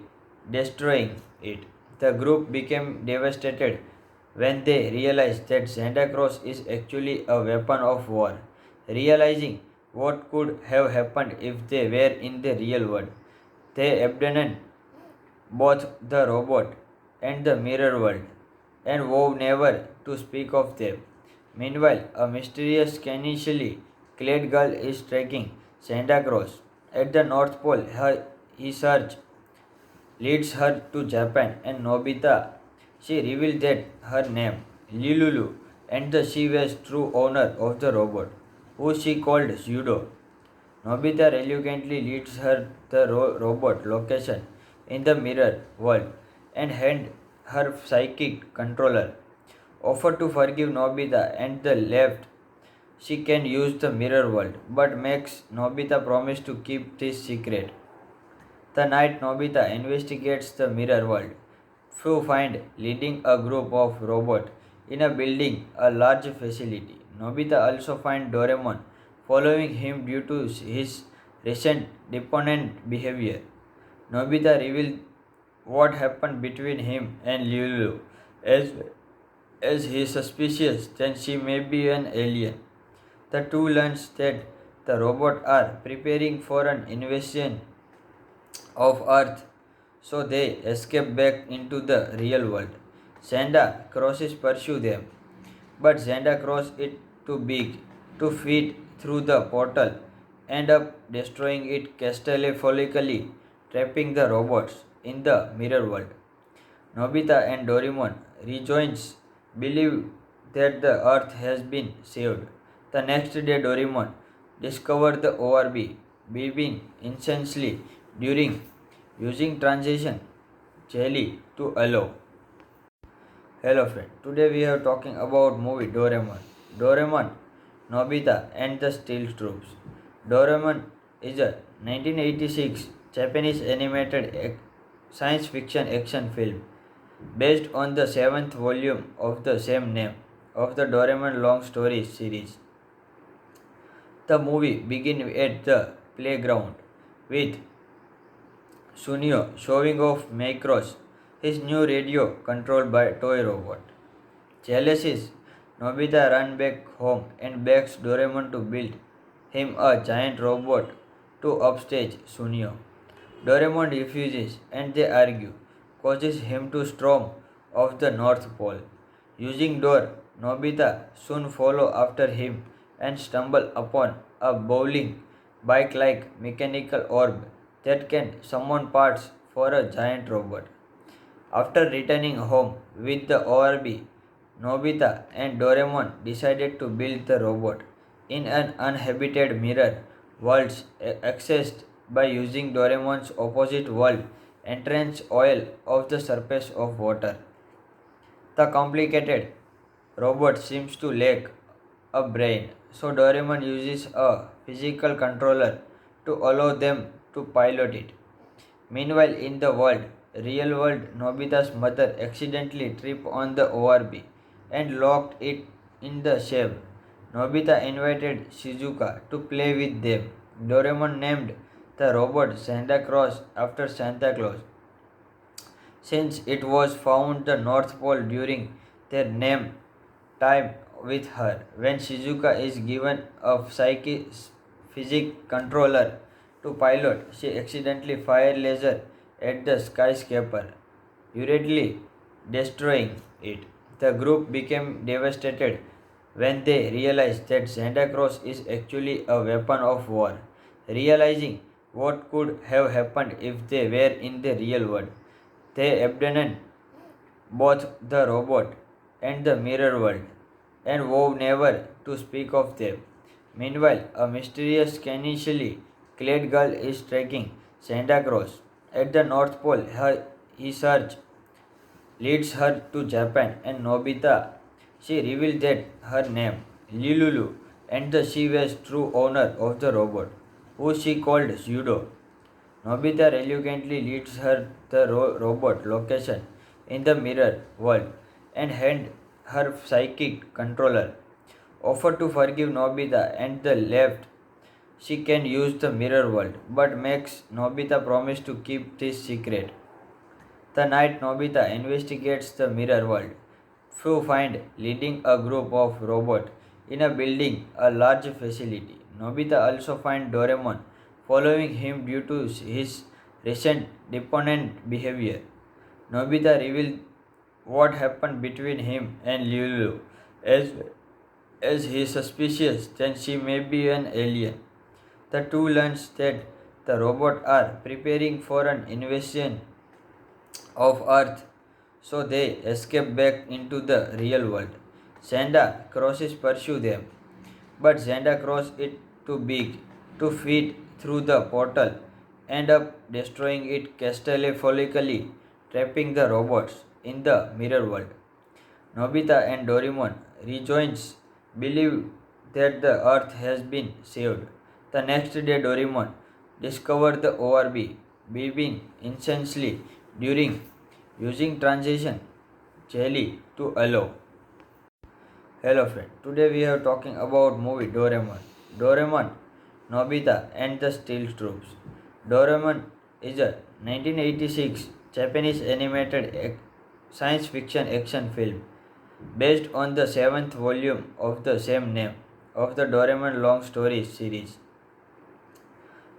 destroying it. The group became devastated when they realized that Santa Claus is actually a weapon of war. Realizing what could have happened if they were in the real world, they abandoned both the robot and the mirror world and vowed never to speak of them. Meanwhile, a mysterious scantily clad girl is tracking Santa Claus at the North Pole. His search leads her to Japan and Nobita. She revealed that her name, Lilulu, and that she was true owner of the robot, who she called Zudo. Nobita reluctantly leads her the robot location in the mirror world and hand her psychic controller. Offer to forgive Nobita and the left she can use the mirror world, but makes Nobita promise to keep this secret. The night Nobita investigates the mirror world, Fu find leading a group of robots in a building a large facility. Nobita also finds Doraemon following him due to his recent deponent behavior. Nobita reveals what happened between him and Lulu, as he is suspicious that she may be an alien. The two learn that the robots are preparing for an invasion of Earth, so they escape back into the real world. Santa Crosses pursue them, but Santa Cross is too big to fit through the portal, end up destroying it catastrophistically, trapping the robots in the mirror world. Nobita and Doraemon rejoins, believe that the Earth has been saved. The next day, Doraemon discovers the ORB, beeping incessantly during using transition jelly to allow. Hello friend, today we are talking about movie Doraemon. Doraemon, Nobita and the Steel Troops. Doraemon is a 1986 Japanese animated science fiction action film based on the seventh volume of the same name of the Doraemon long stories series. The movie begins at the playground with Sunio showing off Macross, his new radio controlled by toy robot. Jealous is Nobita runs back home and begs Doraemon to build him a giant robot to upstage Sunio. Doraemon refuses and they argue, causes him to storm off the North Pole. Using door, Nobita soon follow after him and stumble upon a bowling bike-like mechanical orb that can summon parts for a giant robot. After returning home with the ORB, Nobita and Doraemon decided to build the robot in an uninhabited mirror world accessed by using Doraemon's opposite world entrance oil of the surface of water. The complicated robot seems to lack a brain, so Doraemon uses a physical controller to allow them to pilot it. Meanwhile, in the real world, Nobita's mother accidentally tripped on the ORB and locked it in the shelf. Nobita invited Shizuka to play with them. Doraemon named the robot Santa Claus after Santa Claus, since it was found the North Pole during their name time with her. When Shizuka is given a physics controller to pilot, she accidentally fires laser at the skyscraper, hurriedly destroying it. The group became devastated when they realized that Santa Claus is actually a weapon of war. Realizing what could have happened if they were in the real world, they abandoned both the robot and the mirror world and vowed never to speak of them. Meanwhile, a mysterious scantily clad girl is tracking Santa Claus. At the North Pole, he search leads her to Japan and Nobita. She revealed that her name, Lilulu, and that she was true owner of the robot, who she called Zudo. Nobita reluctantly leads her the robot location in the mirror world and hand her psychic controller. Offer to forgive Nobita and the left she can use the mirror world, but makes Nobita promise to keep this secret. The night Nobita investigates the mirror world, Fu find leading a group of robots in a building a large facility. Nobita also find Doraemon following him due to his recent deponent behavior. Nobita reveals what happened between him and Lulu as he is suspicious that she may be an alien. The two learn that the robots are preparing for an invasion of Earth, so they escape back into the real world. Santa Crosses pursue them, but Santa Cross is too big to fit through the portal, end up destroying it catastrophistically, trapping the robots in the mirror world. Nobita and Doraemon rejoins, believe that the Earth has been saved. The next day, Doraemon discovered the ORB, beeping incessantly during using transition jelly to allow. Hello friend, today we are talking about movie Doraemon. Doraemon, Nobita and the Steel Troops. Doraemon is a 1986 Japanese animated science fiction action film based on the seventh volume of the same name of the Doraemon long stories series.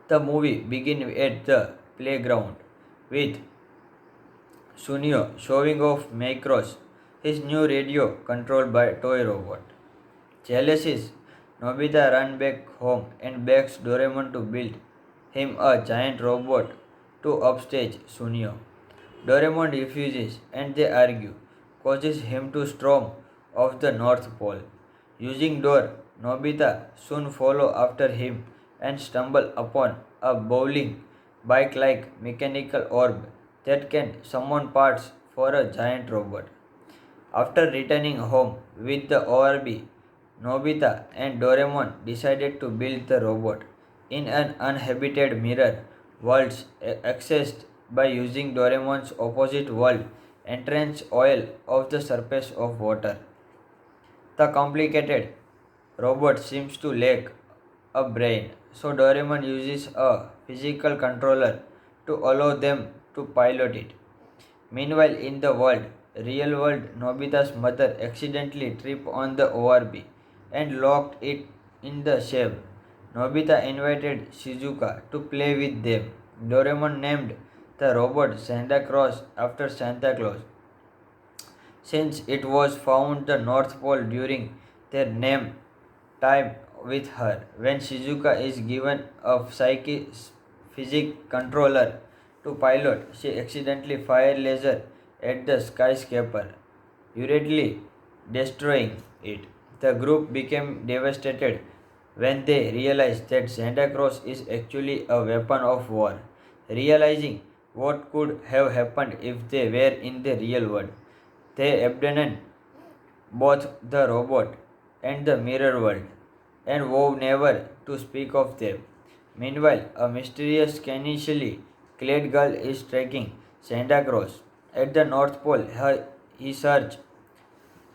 The movie begins at the playground with Sunio showing off Macross, his new radio controlled by toy robot. Jealous is Nobita runs back home and begs Doraemon to build him a giant robot to upstage Sunio. Doraemon refuses and they argue, causes him to storm off the North Pole. Using door, Nobita soon follow after him and stumble upon a bowling bike-like mechanical orb that can summon parts for a giant robot. After returning home with the ORB, Nobita and Doraemon decided to build the robot in an uninhabited mirror world accessed by using Doraemon's opposite world entrance oil of the surface of water. The complicated robot seems to lack a brain, so Doraemon uses a physical controller to allow them to pilot it. Meanwhile, in the real world, Nobita's mother accidentally tripped on the ORB and locked it in the shave. Nobita invited Shizuka to play with them. Doraemon named the robot Santa Claus after Santa Claus, since it was found the North Pole during their name time with her. When Shizuka is given a physics controller to pilot, she accidentally fires laser at the skyscraper, hurriedly destroying it. The group became devastated when they realized that Santa Claus is actually a weapon of war. Realizing what could have happened if they were in the real world, they abandoned both the robot and the mirror world and vowed never to speak of them. Meanwhile, a mysterious scantily clad girl is tracking Santa Claus. At the North Pole, he search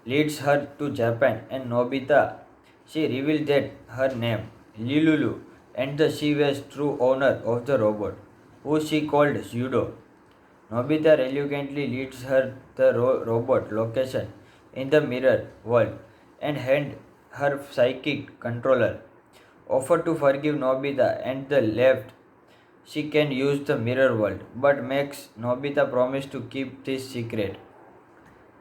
leads her to Japan and Nobita. She revealed that her name, Lilulu, and that she was true owner of the robot, who she called Judo. Nobita reluctantly leads her the robot location in the mirror world and hand her psychic controller. Offer to forgive Nobita and the left she can use the mirror world, but makes Nobita promise to keep this secret.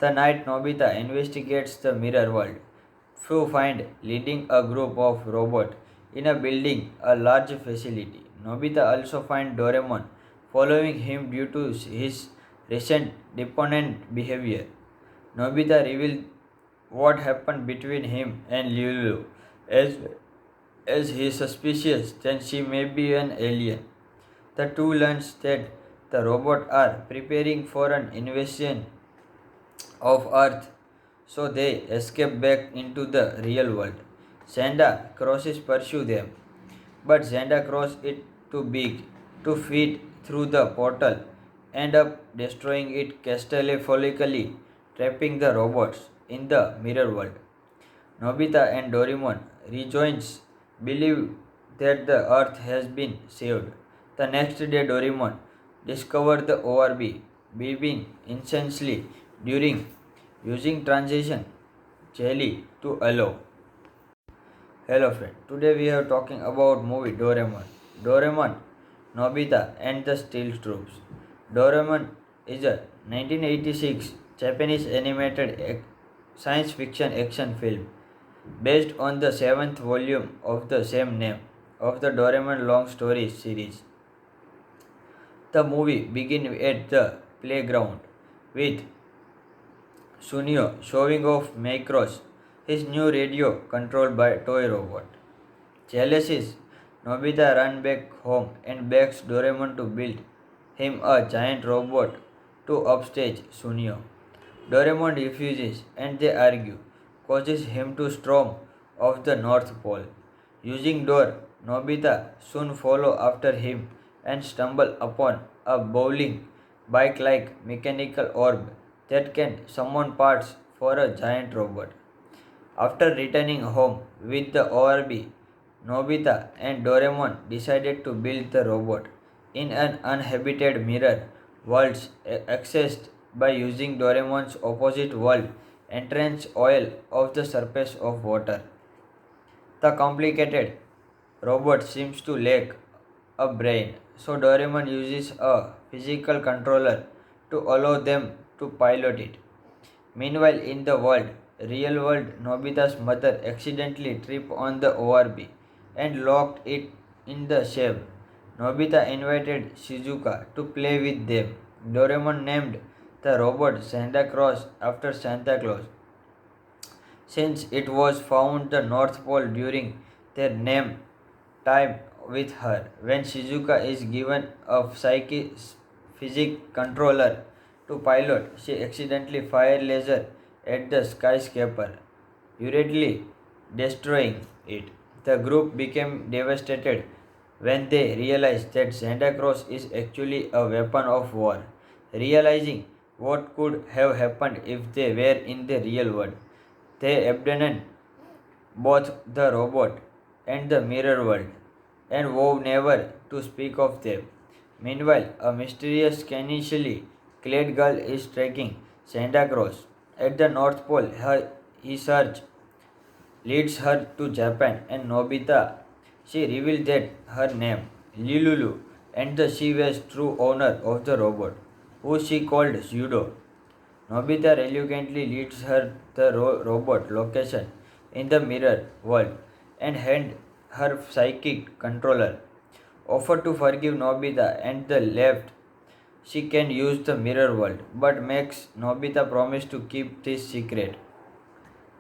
The night Nobita investigates the mirror world, Fu find leading a group of robots in a building a large facility. Nobita also finds Doraemon following him due to his recent deponent behavior. Nobita reveals what happened between him and Lulu as he is suspicious that she may be an alien. The two learns that the robots are preparing for an invasion of Earth, so they escape back into the real world. Santa Crosses pursue them, but Santa Cross is too big to fit through the portal, end up destroying it catastrophistically, trapping the robots in the mirror world. Nobita and Doraemon rejoins, believe that the Earth has been saved. The next day, Doraemon discovered the ORB, beeping incessantly during using transition jelly to allow. Hello friend, today we are talking about movie Doraemon. Doraemon, Nobita and the Steel Troops. Doraemon is a 1986 Japanese animated science fiction action film based on the seventh volume of the same name of the Doraemon long stories series. The movie begins at the playground with Sunio showing off Macross, his new radio controlled by toy robot. Jealous is Nobita runs back home and begs Doraemon to build him a giant robot to upstage Sunio. Doraemon refuses and they argue, causes him to storm off the North Pole. Using door, Nobita soon follow after him and stumble upon a bowling bike-like mechanical orb that can summon parts for a giant robot. After returning home with the ORB, Nobita and Doraemon decided to build the robot in an uninhabited mirror world accessed by using Doraemon's opposite world entrance oil of the surface of water. The complicated robot seems to lack a brain, so Doraemon uses a physical controller to allow them to pilot it. Meanwhile, in the real world, Nobita's mother accidentally tripped on the ORB and locked it in the ship. Nobita invited Shizuka to play with them. Doraemon named the robot Santa Claus after Santa Claus, since it was found the North Pole during their name time with her. When Shizuka is given a physics controller to pilot, she accidentally fires laser at the skyscraper, hurriedly destroying it. The group became devastated when they realized that Santa Claus is actually a weapon of war. Realizing what could have happened if they were in the real world, they abandoned both the robot and the mirror world and vowed never to speak of them. Meanwhile, a mysterious scantily clad girl is tracking Santa Claus at the North Pole. His search leads her to Japan and Nobita. She reveals that her name, Lilulu, and that she was true owner of the robot, who she called Zudo. Nobita reluctantly leads her the robot location in the mirror world and hand her psychic controller. Offer to forgive Nobita and the left she can use the mirror world, but makes Nobita promise to keep this secret.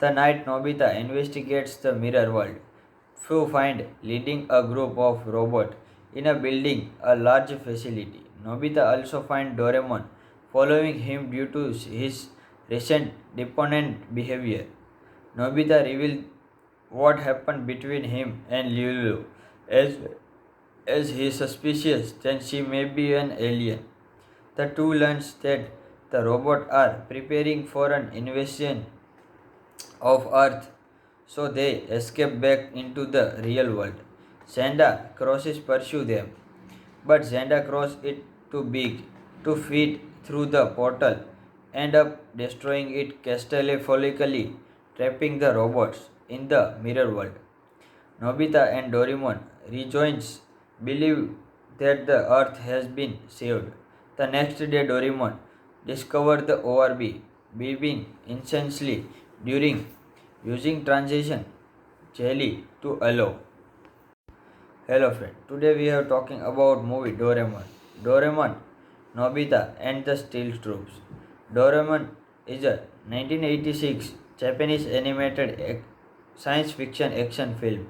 The night Nobita investigates the mirror world, Fu find leading a group of robots in a building a large facility. Nobita also finds Doraemon following him due to his recent deponent behavior. Nobita reveals what happened between him and Lulu, as he is suspicious that she may be an alien. The two learns that the robots are preparing for an invasion of Earth, so they escape back into the real world. Santa Crosses pursue them, but Santa Cross is too big to fit through the portal, end up destroying it catastrophistically, trapping the robots in the mirror world. Nobita and Doraemon rejoins, believe that the Earth has been saved. The next day, Doraemon discovered the ORB, beeping incessantly during using transition jelly to allow. Hello friend, today we are talking about movie Doraemon. Doraemon, Nobita and the Steel Troops. Doraemon is a 1986 Japanese animated science fiction action film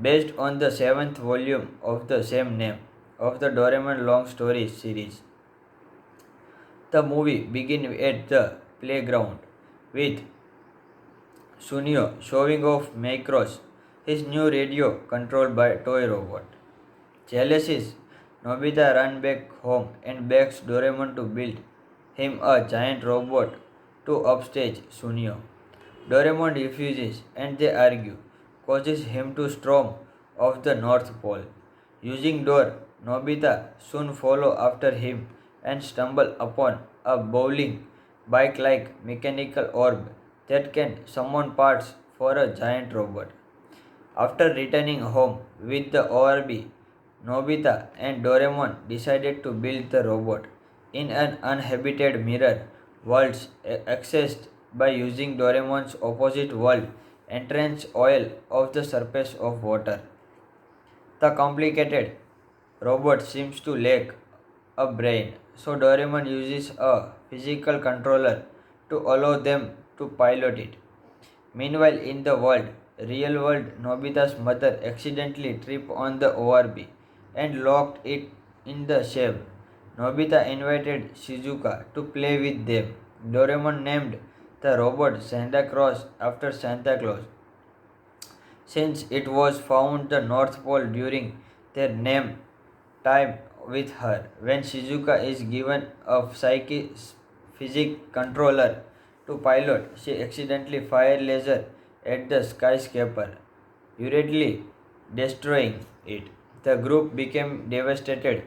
based on the seventh volume of the same name of the Doraemon long stories series. The movie begins at the playground with Sunio showing off Macross, his new radio controlled by toy robot. Jealous is Nobita runs back home and begs Doraemon to build him a giant robot to upstage Sunio. Doraemon refuses and they argue, causes him to storm off the North Pole. Using door, Nobita soon follow after him and stumble upon a bowling bike-like mechanical orb that can summon parts for a giant robot. After returning home with the ORB, Nobita and Doraemon decided to build the robot in an uninhabited mirror world accessed by using Doraemon's opposite world entrance oil of the surface of water. The complicated robot seems to lack a brain, so Doraemon uses a physical controller to allow them to pilot it. Meanwhile, in the real world, Nobita's mother accidentally tripped on the ORB and locked it in the shave. Nobita invited Shizuka to play with them. Doraemon named the robot Santa Claus after Santa Claus, since it was found the North Pole during their name time with her. When Shizuka is given a physics controller to pilot, she accidentally fires laser at the skyscraper, hurriedly destroying it. The group became devastated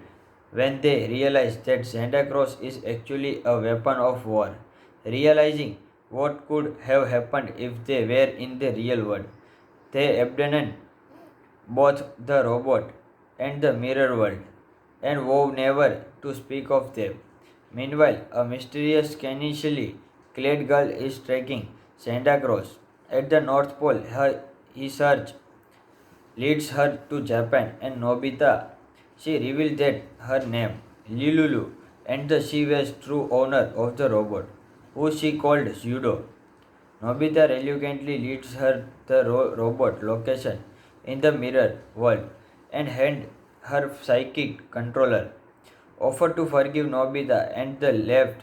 when they realized that Santa Claus is actually a weapon of war. Realizing what could have happened if they were in the real world, they abandoned both the robot and the mirror world and vowed never to speak of them. Meanwhile, a mysterious scantily clad girl is tracking Santa Claus at the North Pole. His search leads her to Japan and Nobita. She reveals that her name, Lilulu, and that she was true owner of the robot, who she called Zudo. Nobita reluctantly leads her the robot location in the mirror world and hand her psychic controller. Offer to forgive Nobita and the left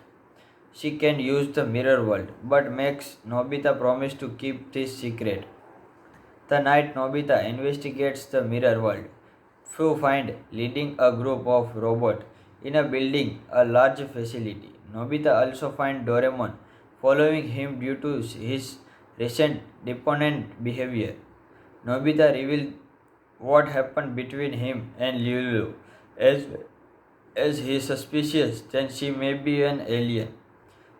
she can use the mirror world, but makes Nobita promise to keep this secret. The night Nobita investigates the mirror world, Fu find leading a group of robots in a building a large facility. Nobita also finds Doraemon following him due to his recent deponent behavior. Nobita reveals what happened between him and Lulu, as he is suspicious that she may be an alien.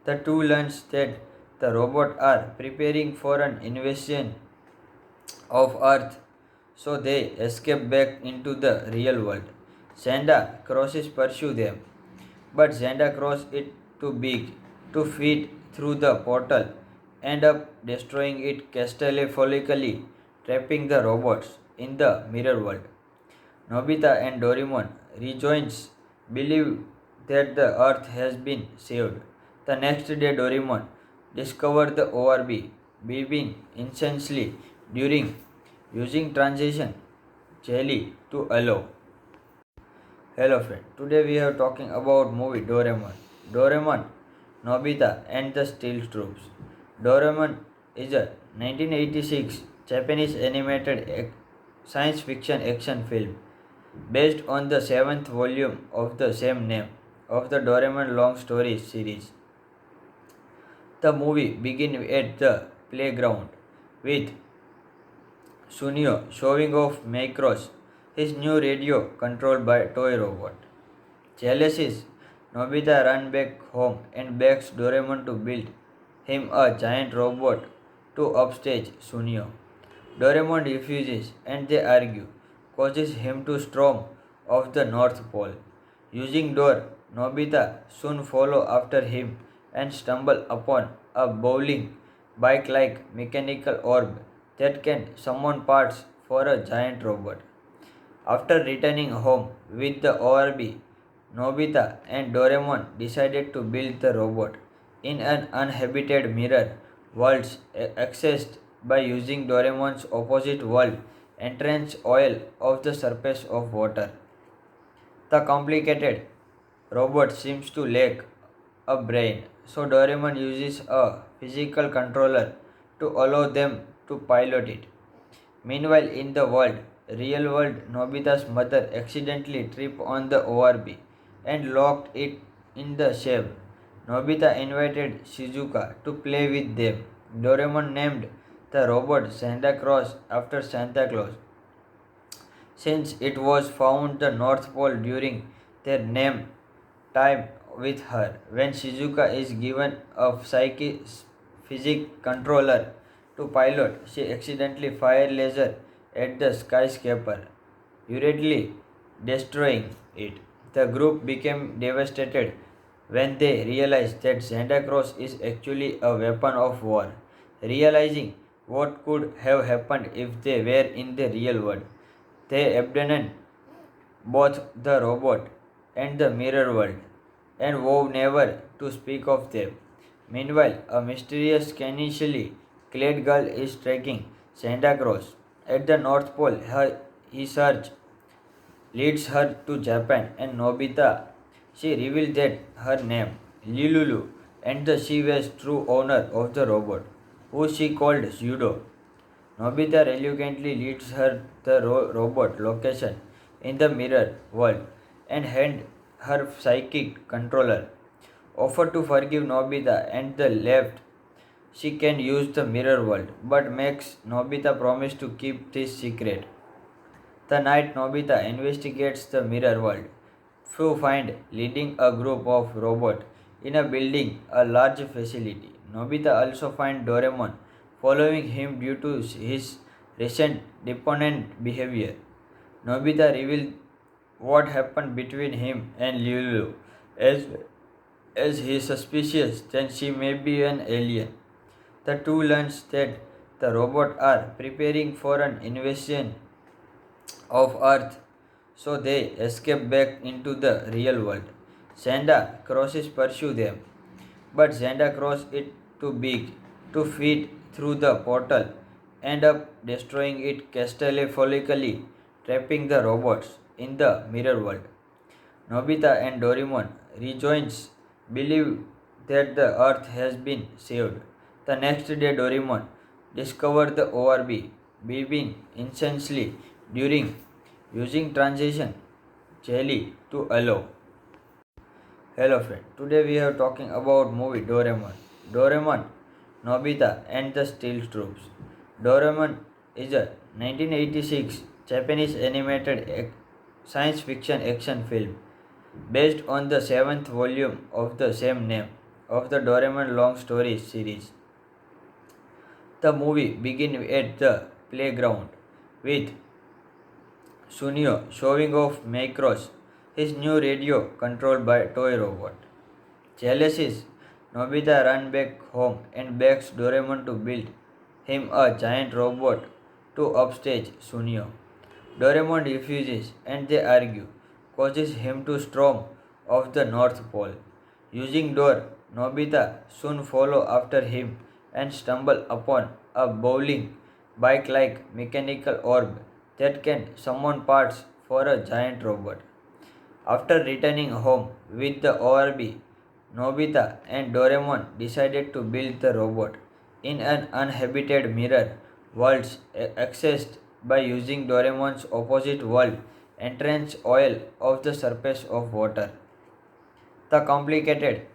The two learn that the robots are preparing for an invasion of Earth, so they escape back into the real world. Santa Crosses pursue them, but Santa Cross is too big to fit through the portal, end up destroying it catastrophistically, trapping the robots in the mirror world. Nobita and Doraemon rejoins, believe that the Earth has been saved. The next day, Doraemon discovers the ORB, beeping incessantly during using transition jelly to allow. Hello friend, today we are talking about movie Doraemon. Doraemon, Nobita and the Steel Troops. Doraemon is a 1986 Japanese animated science fiction action film based on the seventh volume of the same name of the Doraemon long stories series. The movie begins at the playground with Sunio showing off Macross, his new radio controlled by toy robot. Jealous is Nobita runs back home and begs Doraemon to build him a giant robot to upstage Sunio. Doraemon refuses and they argue, causes him to storm off the North Pole. Using door, Nobita soon follow after him and stumble upon a bowling bike-like mechanical orb that can summon parts for a giant robot. After returning home with the ORB, Nobita and Doraemon decided to build the robot in an uninhabited mirror world accessed by using Doraemon's opposite world entrance oil of the surface of water. The complicated robot seems to lack a brain, so Doraemon uses a physical controller to allow them to pilot it. Meanwhile, in the real world, Nobita's mother accidentally tripped on the ORB and locked it in the shelf. Nobita invited Shizuka to play with them. Doraemon named the robot Santa Claus after Santa Claus, since it was found the North Pole during their name time with her. When Shizuka is given a physics controller to pilot, she accidentally fires laser at the skyscraper, hurriedly destroying it. The group became devastated when they realized that Santa Claus is actually a weapon of war. Realizing what could have happened if they were in the real world, they abandoned both the robot and the mirror world and vowed never to speak of them. Meanwhile, a mysterious scantily clad girl is tracking Santa Claus at the North Pole. His search leads her to Japan and Nobita. She reveals that her name, Lilulu, and that she was true owner of the robot, who she called Zudo. Nobita reluctantly leads her the robot location in the mirror world and hand her psychic controller. Offer to forgive Nobita and the left she can use the mirror world, but makes Nobita promise to keep this secret. The night Nobita investigates the mirror world, Fu find leading a group of robots in a building a large facility. Nobita also finds Doraemon following him due to his recent deponent behavior. Nobita reveals what happened between him and Lulu, as he is suspicious that she may be an alien. The two learn that the robots are preparing for an invasion of Earth, so they escape back into the real world. Santa Crosses pursue them, but Santa Cross is too big to fit through the portal, end up destroying it catastrophistically, trapping the robots in the mirror world. Nobita and Doraemon rejoins, believe that the Earth has been saved. The next day, Doraemon discovers the ORB, beeping incessantly during using transition jelly to allow. Hello friend, today we are talking about movie Doraemon. Doraemon, Nobita and the Steel Troops. Doraemon is a 1986 Japanese animated science fiction action film based on the seventh volume of the same name of the Doraemon long stories series. The movie begins at the playground with Sunio showing off Macross, his new radio controlled by toy robot. Jealous, Nobita runs back home and begs Doraemon to build him a giant robot to upstage Sunio. Doraemon refuses and they argue, causes him to storm off the North Pole. Using door, Nobita soon follow after him and stumble upon a bowling bike-like mechanical orb that can summon parts for a giant robot. After returning home with the ORB, Nobita and Doraemon decided to build the robot in an uninhabited mirror world accessed by using Doraemon's opposite world entrance oil of the surface of water. The complicated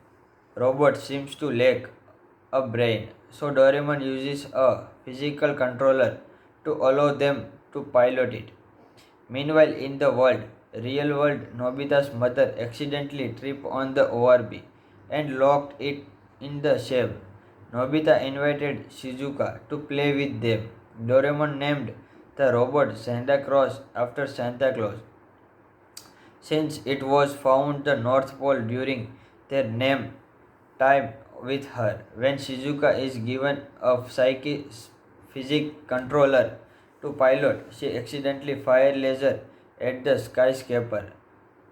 robot seems to lack a brain, so Doraemon uses a physical controller to allow them to pilot it. Meanwhile, in the real world, Nobita's mother accidentally tripped on the ORB and locked it in the shelf. Nobita invited Shizuka to play with them. Doraemon named the robot Santa Claus after Santa Claus, since it was found the North Pole during their name time with her. When Shizuka is given a physics controller to pilot, she accidentally fires laser at the skyscraper,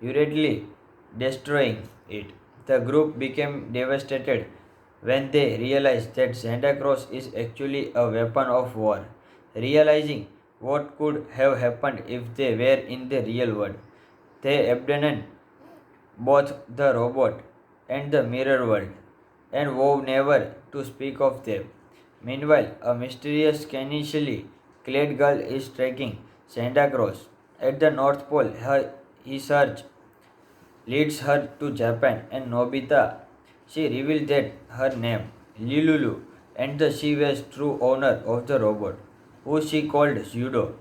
hurriedly destroying it. The group became devastated when they realized that Santa Claus is actually a weapon of war. Realizing what could have happened if they were in the real world, They abandon both the robot and the mirror world and vow never to speak of them. Meanwhile, a mysterious scantily clad girl is tracking Santa Claus at the North Pole. His search leads her to Japan and Nobita. She reveals that her name, Lilulu, and that she was true owner of the robot, who she called Zudo.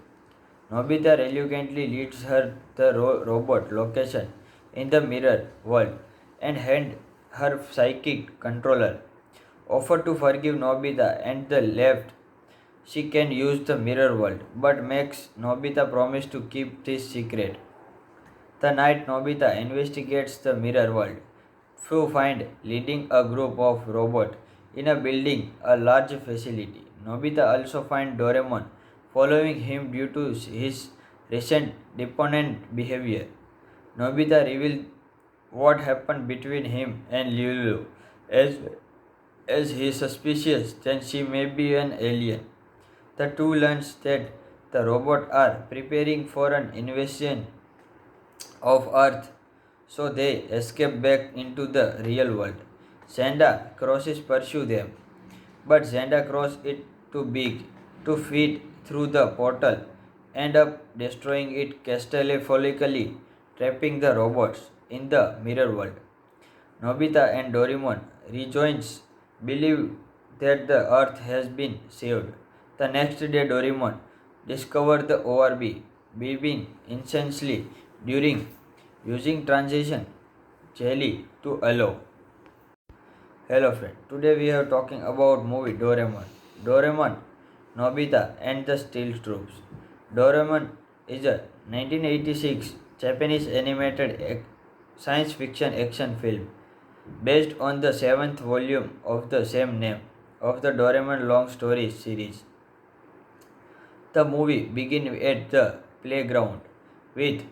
Nobita reluctantly leads her the robot location in the mirror world and hand her psychic controller. Offer to forgive Nobita and the left she can use the mirror world, but makes Nobita promise to keep this secret. The night Nobita investigates the mirror world, Fu find leading a group of robots in a building a large facility. Nobita also find Doraemon following him due to his recent deponent behavior. Nobita reveals what happened between him and Lulu as he is suspicious that she may be an alien. The two learn that the robots are preparing for an invasion of Earth, so they escape back into the real world. Santa Crosses pursue them, but Santa Cross is too big to fit through the portal, end up destroying it catastrophistically, trapping the robots in the mirror world. Nobita and Doraemon rejoins, believe that the Earth has been saved. The next day, Doraemon discovers the ORB beeping incessantly during using transition jelly to allow. Hello friend, today we are talking about movie Doraemon. Doraemon, Nobita and the Steel Troops. Doraemon is a 1986 Japanese animated science fiction action film based on the seventh volume of the same name of the Doraemon long stories series. The movie begins at the playground with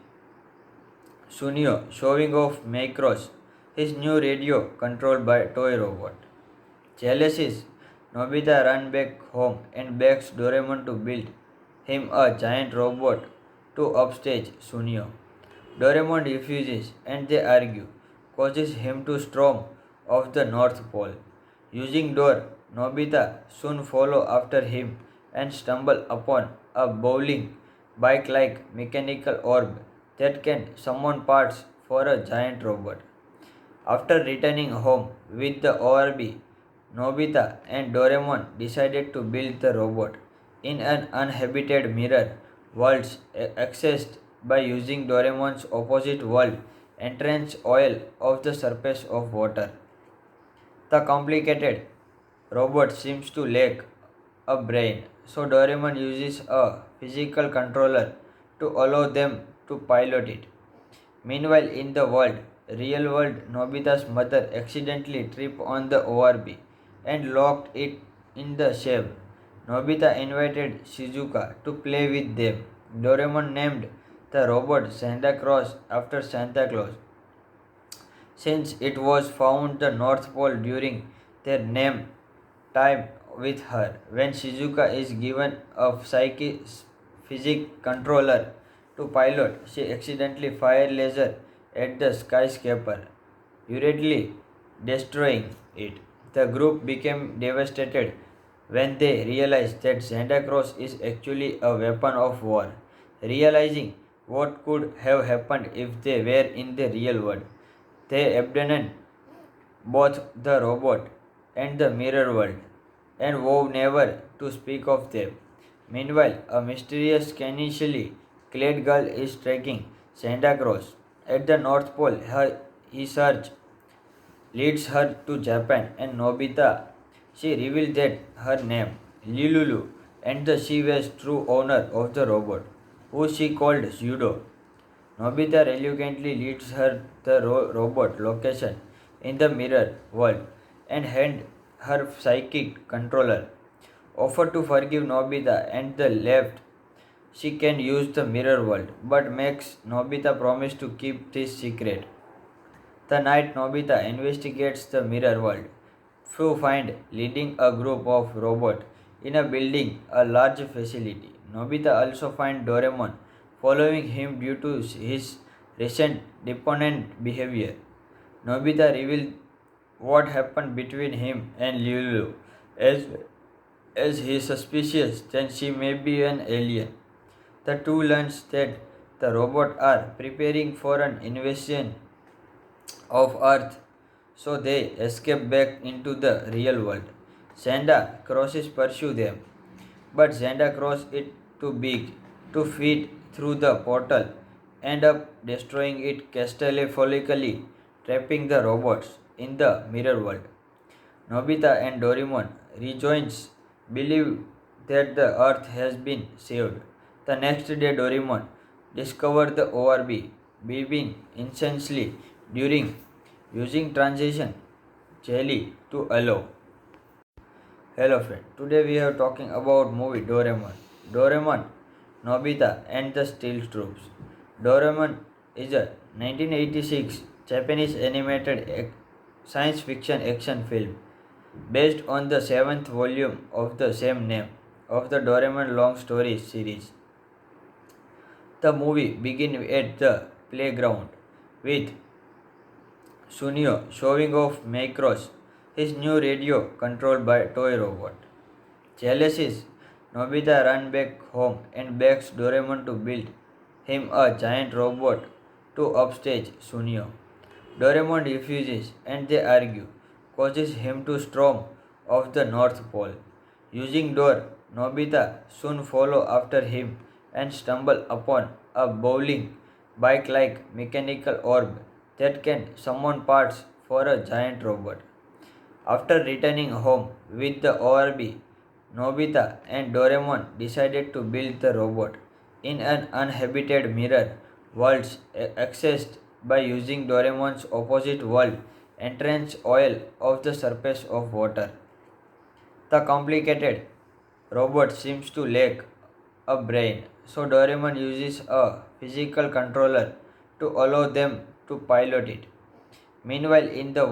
Sunio showing off Macross, his new radio controlled by toy robot. Jealous is Nobita runs back home and begs Doraemon to build him a giant robot to upstage Sunio. Doraemon refuses and they argue, causes him to storm off the North Pole. Using door, Nobita soon follow after him and stumble upon a bowling bike-like mechanical orb that can summon parts for a giant robot. After returning home with the ORB, Nobita and Doraemon decided to build the robot in an uninhabited mirror world accessed by using Doraemon's opposite world entrance oil of the surface of water. The complicated robot seems to lack a brain, so Doraemon uses a physical controller to allow them to pilot it. Meanwhile, in the real world, Nobita's mother accidentally tripped on the ORB and locked it in the shave. Nobita invited Shizuka to play with them. Doraemon named the robot Santa Claus after Santa Claus, since it was found the North Pole during their name time with her. When Shizuka is given a physics controller to pilot, she accidentally fires laser at the skyscraper, hurriedly destroying it. The group became devastated when they realized that Santa Claus is actually a weapon of war. Realizing what could have happened if they were in the real world, they abandoned both the robot and the mirror world and vow never to speak of them. Meanwhile, a mysterious scantily clad girl is tracking Santa Claus at the North Pole. His search leads her to Japan and Nobita. She reveals that her name, Lilulu, and that she was true owner of the robot, who she called Judo. Nobita reluctantly leads her the robot location in the mirror world and hand her psychic controller. Offer to forgive Nobita and the left she can use the mirror world, but makes Nobita promise to keep this secret. The night Nobita investigates the mirror world, Fu find leading a group of robots in a building a large facility. Nobita also finds Doraemon following him due to his recent dependent behavior. Nobita revealed what happened between him and Lulu, as he is suspicious that she may be an alien. The two learns that the robots are preparing for an invasion of Earth, so they escape back into the real world. Santa Crosses pursue them, but Santa Cross is too big to fit through the portal, end up destroying it catastrophistically, trapping the robots in the mirror world. Nobita and Doraemon rejoins, believe that the Earth has been saved. The next day, Doraemon discovered the ORB, beeping incessantly during using transition jelly to allow. Hello friend, today we are talking about movie Doraemon. Doraemon, Nobita and the Steel Troops. Doraemon is a 1986 Japanese animated science fiction action film based on the seventh volume of the same name of the Doraemon long stories series. The movie begins at the playground with Sunio showing off Macross, his new radio controlled by toy robot. Jealous, Nobita runs back home and begs Doraemon to build him a giant robot to upstage Sunio. Doraemon refuses and they argue, causes him to storm off the North Pole. Using door, Nobita soon follow after him and stumble upon a bowling bike-like mechanical orb that can summon parts for a giant robot. After returning home with the ORB, Nobita and Doraemon decided to build the robot in an uninhabited mirror world accessed by using Doraemon's opposite world entrance oil of the surface of water. The complicated robot seems to lack a brain, so Doraemon uses a physical controller to allow them to pilot it. Meanwhile, in the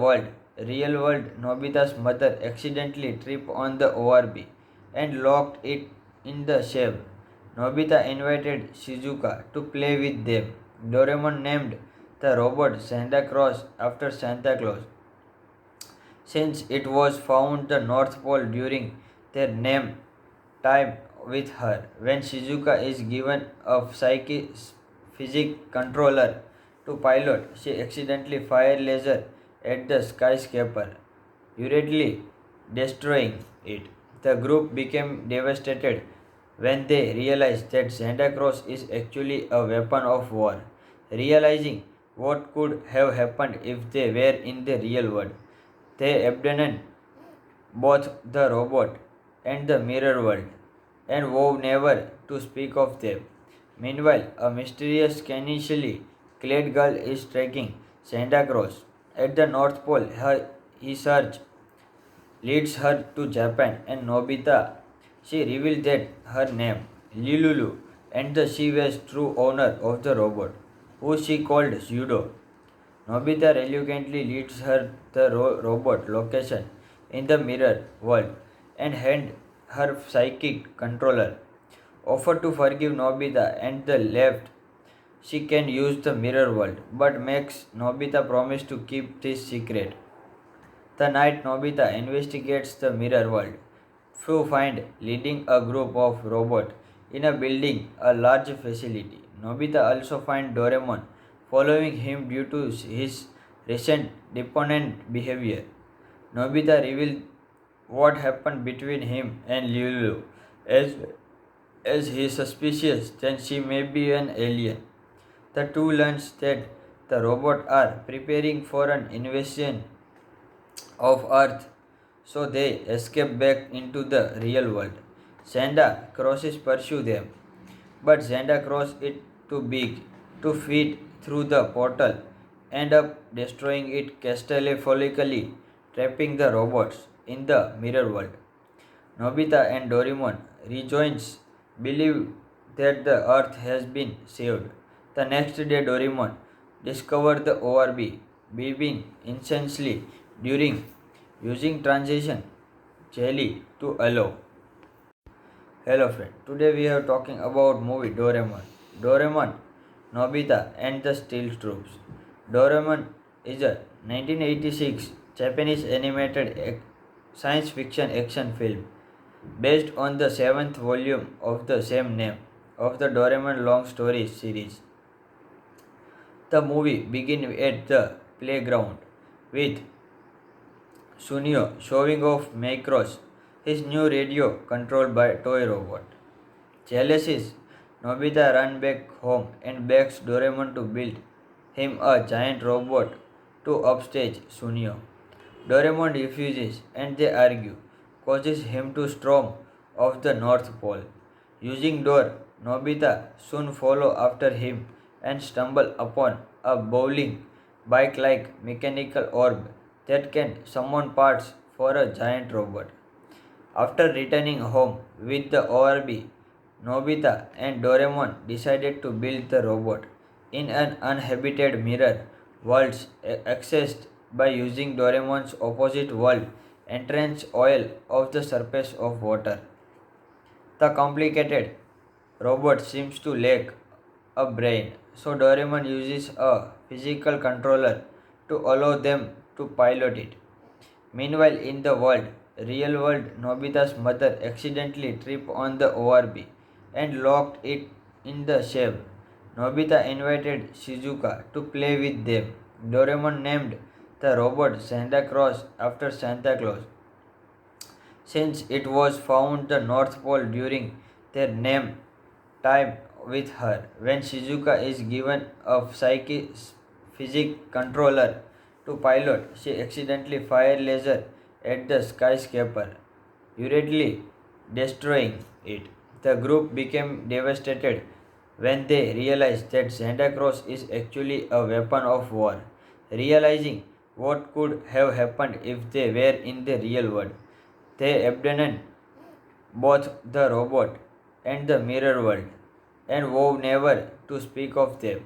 real world, Nobita's mother accidentally tripped on the ORB and locked it in the shave. Nobita invited Shizuka to play with them. Doraemon named the robot Santa Claus after Santa Claus, since it was found the North Pole during their name time with her. When Shizuka is given a physics controller to pilot, she accidentally fires laser at the skyscraper, hurriedly destroying it. The group became devastated when they realized that Santa Claus is actually a weapon of war. Realizing what could have happened if they were in the real world, they abandoned both the robot and the mirror world and vowed never to speak of them. Meanwhile, a mysterious scantily clad girl is tracking Santa Claus at the North Pole. His search leads her to Japan and Nobita. She reveals that her name, Lilulu, and that she was true owner of the robot, who she called Zudo. Nobita reluctantly leads her the robot location in the mirror world and hand her psychic controller. Offer to forgive Nobita and the left she can use the mirror world, but makes Nobita promise to keep this secret. The night Nobita investigates the mirror world, Fu find leading a group of robots in a building a large facility. Nobita also finds Doraemon following him due to his recent dependent behavior. Nobita reveals what happened between him and Lulu, as, as he is suspicious that she may be an alien. The two learns that the robots are preparing for an invasion of Earth, so they escape back into the real world. Santa Crosses pursue them, but Santa Cross is too big to fit through the portal, end up destroying it catastrophistically, trapping the robots in the mirror world. Nobita and Doraemon rejoins, believe that the Earth has been saved. The next day, Doraemon discovered the ORB, beeping incessantly during using transition jelly to allow. Hello friend, today we are talking about movie Doraemon. Doraemon, Nobita and the Steel Troops. Doraemon is a 1986 Japanese animated science fiction action film based on the seventh volume of the same name of the Doraemon long stories series. The movie begins at the playground with Sunio showing off Macross, his new radio controlled by toy robot. Jealous is Nobita runs back home and begs Doraemon to build him a giant robot to upstage Sunio. Doraemon refuses and they argue, causes him to storm off the North Pole. Using door, Nobita soon follow after him and stumble upon a bowling bike-like mechanical orb that can summon parts for a giant robot. After returning home with the ORB, Nobita and Doraemon decided to build the robot in an uninhabited mirror world accessed by using Doraemon's opposite world entrance oil of the surface of water. The complicated robot seems to lack a brain, so Doraemon uses a physical controller to allow them to pilot it. Meanwhile, in the real world, Nobita's mother accidentally tripped on the ORB and locked it in the shave. Nobita invited Shizuka to play with them. Doraemon named the robot Santa Claus after Santa Claus, since it was found the North Pole during their name time with her. When Shizuka is given a physics controller to pilot, she accidentally fires laser at the skyscraper, hurriedly destroying it. The group became devastated when they realized that Santa Claus is actually a weapon of war. Realizing what could have happened if they were in the real world, they abandoned both the robot and the mirror world and vowed never to speak of them.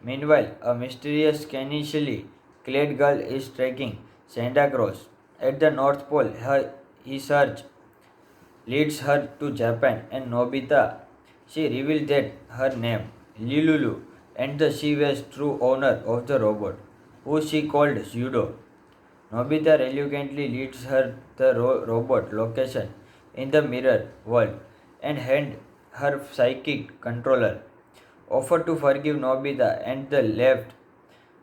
Meanwhile, a mysterious scantily clad girl is tracking Santa Claus at the North Pole. His search leads her to Japan and Nobita. She reveals that her name, Lilulu, and that she was true owner of the robot, who she called Zudo. Nobita reluctantly leads her the robot location in the mirror world and hand her psychic controller. Offer to forgive Nobita and the left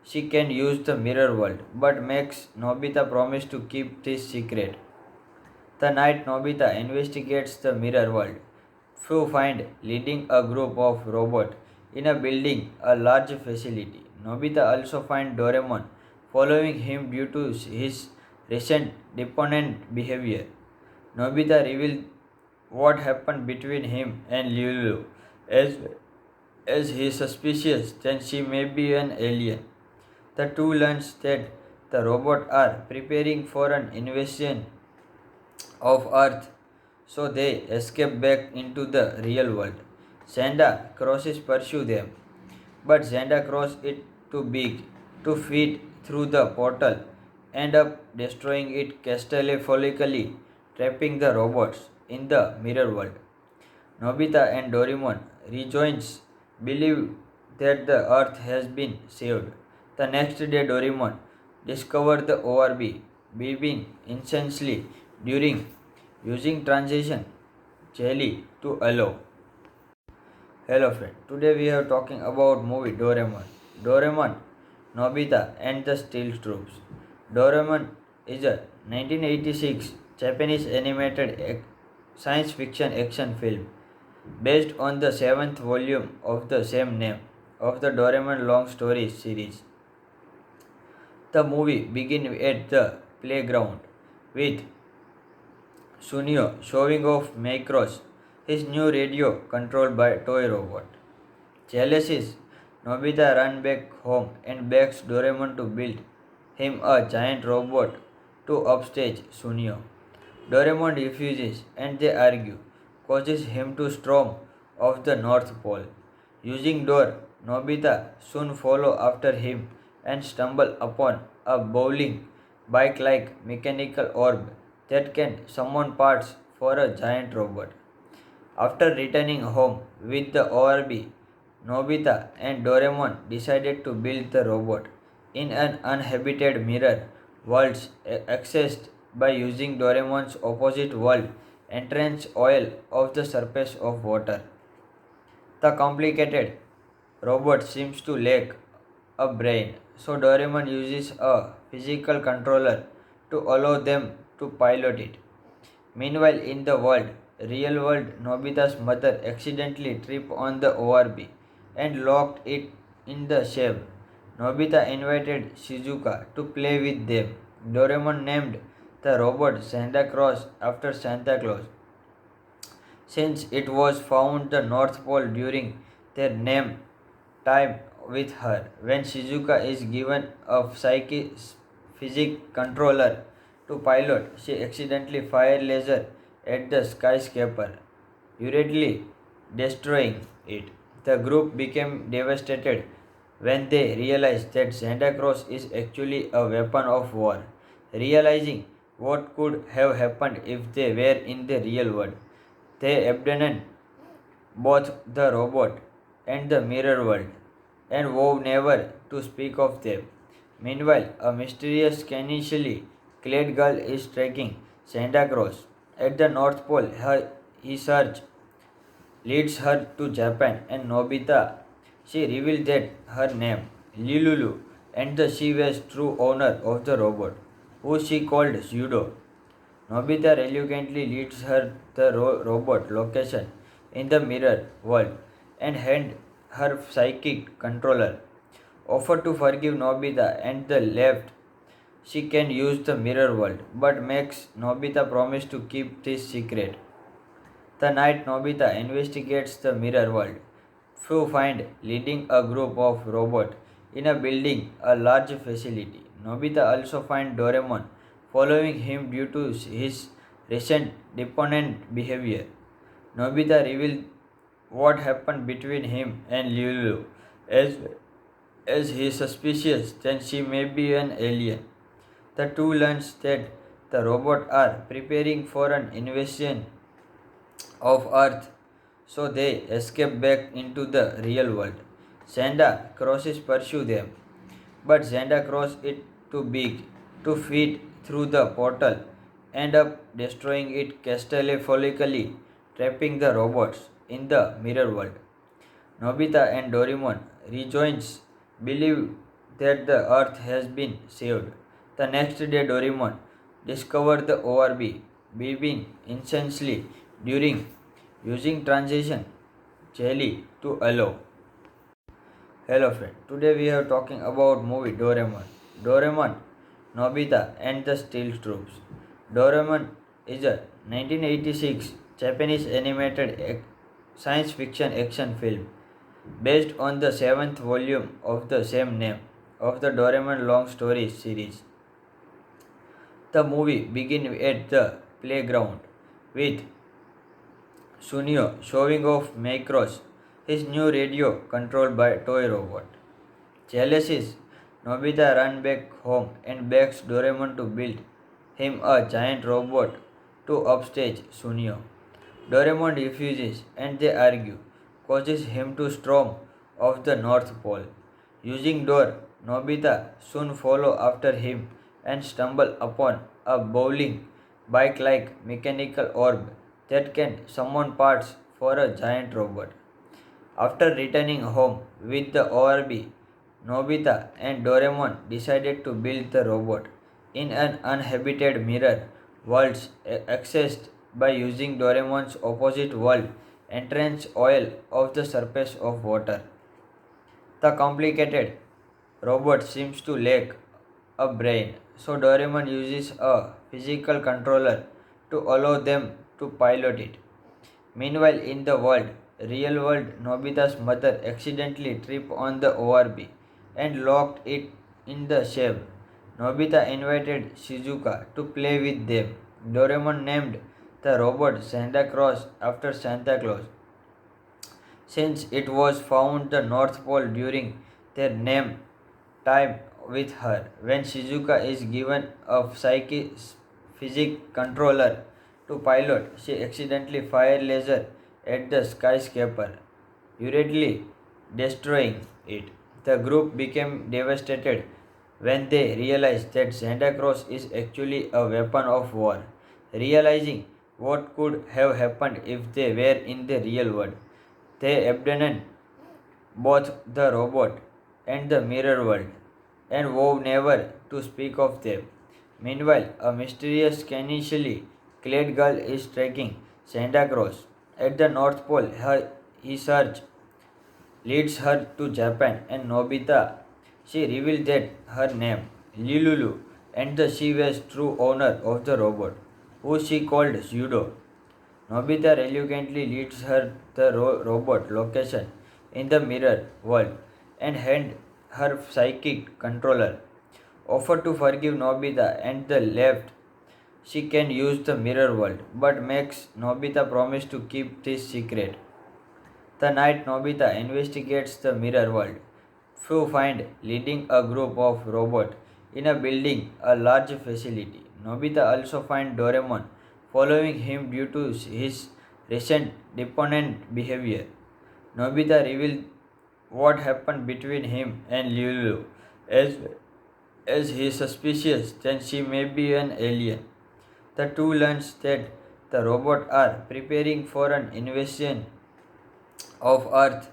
she can use the mirror world, but makes Nobita promise to keep this secret. The night Nobita investigates the mirror world, Fu find leading a group of robots in a building a large facility. Nobita also finds Doraemon following him due to his recent deponent behavior. Nobita reveals what happened between him and Lulu, as he is suspicious that she may be an alien. The two learn that the robots are preparing for an invasion of Earth, so they escape back into the real world. Santa Crosses pursue them, but Santa Cross is too big to fit through the portal, end up destroying it catastrophistically, trapping the robots in the mirror world. Nobita and Doraemon rejoins, believe that the Earth has been saved. The next day, Doraemon discovers the ORB beeping incessantly during using transition jelly to allow. Hello friend, today we are talking about movie Doraemon. Doraemon, Nobita and the Steel Troops. Doraemon is a 1986 Japanese animated science fiction action film based on the seventh volume of the same name of the Doraemon long stories series. The movie begins at the playground with Sunio showing off Macross, his new radio controlled by toy robot. Jealous is Nobita runs back home and begs Doraemon to build him a giant robot to upstage Sunio. Doraemon refuses and they argue, causes him to storm off the North Pole. Using door, Nobita soon follow after him and stumble upon a bowling bike-like mechanical orb that can summon parts for a giant robot. After returning home with the ORB, Nobita and Doraemon decided to build the robot in an uninhabited mirror world accessed by using Doraemon's opposite world entrance oil of the surface of water. The complicated robot seems to lack a brain, so Doraemon uses a physical controller to allow them to pilot it. Meanwhile, in the real world, Nobita's mother accidentally tripped on the ORB and locked it in the shelf. Nobita invited Shizuka to play with them. Doraemon named the robot Santa Claus after Santa Claus, since it was found the North Pole during their name time with her. When Shizuka is given a physics controller to pilot, she accidentally fires laser at the skyscraper, hurriedly destroying it. The group became devastated when they realized that Santa Claus is actually a weapon of war. Realizing what could have happened if they were in the real world, they abandoned both the robot and the mirror world and vowed never to speak of them. Meanwhile, a mysterious scantily clad girl is tracking Santa Claus at the North Pole. His search leads her to Japan and Nobita. She revealed that her name, Lilulu, and that she was true owner of the robot, who she called Zudo. Nobita reluctantly leads her the robot location in the mirror world and hand her psychic controller. Offer to forgive Nobita and the left she can use the mirror world, but makes Nobita promise to keep this secret. The night Nobita investigates the mirror world, Fu find leading a group of robots in a building a large facility. Nobita also finds Doraemon following him due to his recent deponent behavior. Nobita reveals what happened between him and Lulu, as he is suspicious that she may be an alien. The two learn that the robots are preparing for an invasion of Earth, so they escape back into the real world. Santa Crosses pursue them, but Santa Cross is too big to fit through the portal, end up destroying it catastrophistically, trapping the robots in the mirror world. Nobita and Doraemon rejoins, believe that the Earth has been saved. The next day, Doraemon discovers the ORB, beeping incessantly during using transition jelly to allow. Hello friend, today we are talking about movie Doraemon. Doraemon, Nobita and the Steel Troops. Doraemon is a 1986 Japanese animated science fiction action film based on the seventh volume of the same name of the Doraemon long stories series. The movie begins at the playground with Sunio showing off Macross, his new radio controlled by toy robot. Jealous, Nobita runs back home and begs Doraemon to build him a giant robot to upstage Sunio. Doraemon refuses and they argue, causes him to storm off the North Pole. Using door, Nobita soon follow after him and stumble upon a bowling bike-like mechanical orb that can summon parts for a giant robot. After returning home with the ORB, Nobita and Doraemon decided to build the robot in an uninhabited mirror world accessed by using Doraemon's opposite world entrance oil of the surface of water. The complicated robot seems to lack a brain, so Doraemon uses a physical controller to allow them to pilot it. Meanwhile, in the real world, Nobita's mother accidentally tripped on the ORB and locked it in the shelf. Nobita invited Shizuka to play with them. Doraemon named the robot Santa Claus after Santa Claus, since it was found the North Pole during their name time with her. When Shizuka is given a physics controller to pilot, she accidentally fires laser at the skyscraper, hurriedly destroying it. The group became devastated when they realized that Santa Claus is actually a weapon of war. Realizing what could have happened if they were in the real world, they abandoned both the robot and the mirror world and vowed never to speak of them. Meanwhile, a mysterious scantily clad girl is tracking Santa Claus at the North Pole. His search leads her to Japan and Nobita. She reveals that her name, Lilulu, and that she was true owner of the robot, who she called Zudo. Nobita reluctantly leads her the robot location in the mirror world and hand her psychic controller. Offer to forgive Nobita and the left she can use the mirror world, but makes Nobita promise to keep this secret. The night Nobita investigates the mirror world, Fu find leading a group of robots in a building a large facility. Nobita also finds Doraemon following him due to his recent deponent behavior. Nobita reveals what happened between him and Lulu as he is suspicious that she may be an alien. The two learn that the robots are preparing for an invasion of Earth,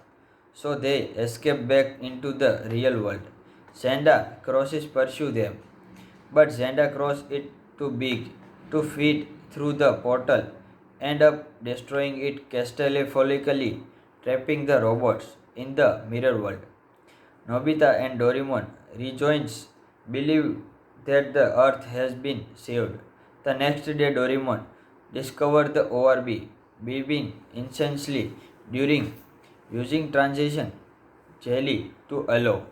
so they escape back into the real world. Santa Crosses pursue them, but Santa Cross is too big to fit through the portal, end up destroying it catastrophistically, trapping the robots in the mirror world. Nobita and Doraemon rejoins, believe that the Earth has been saved. The next day, Doraemon discovers the ORB beeping incessantly during using transition jelly to allow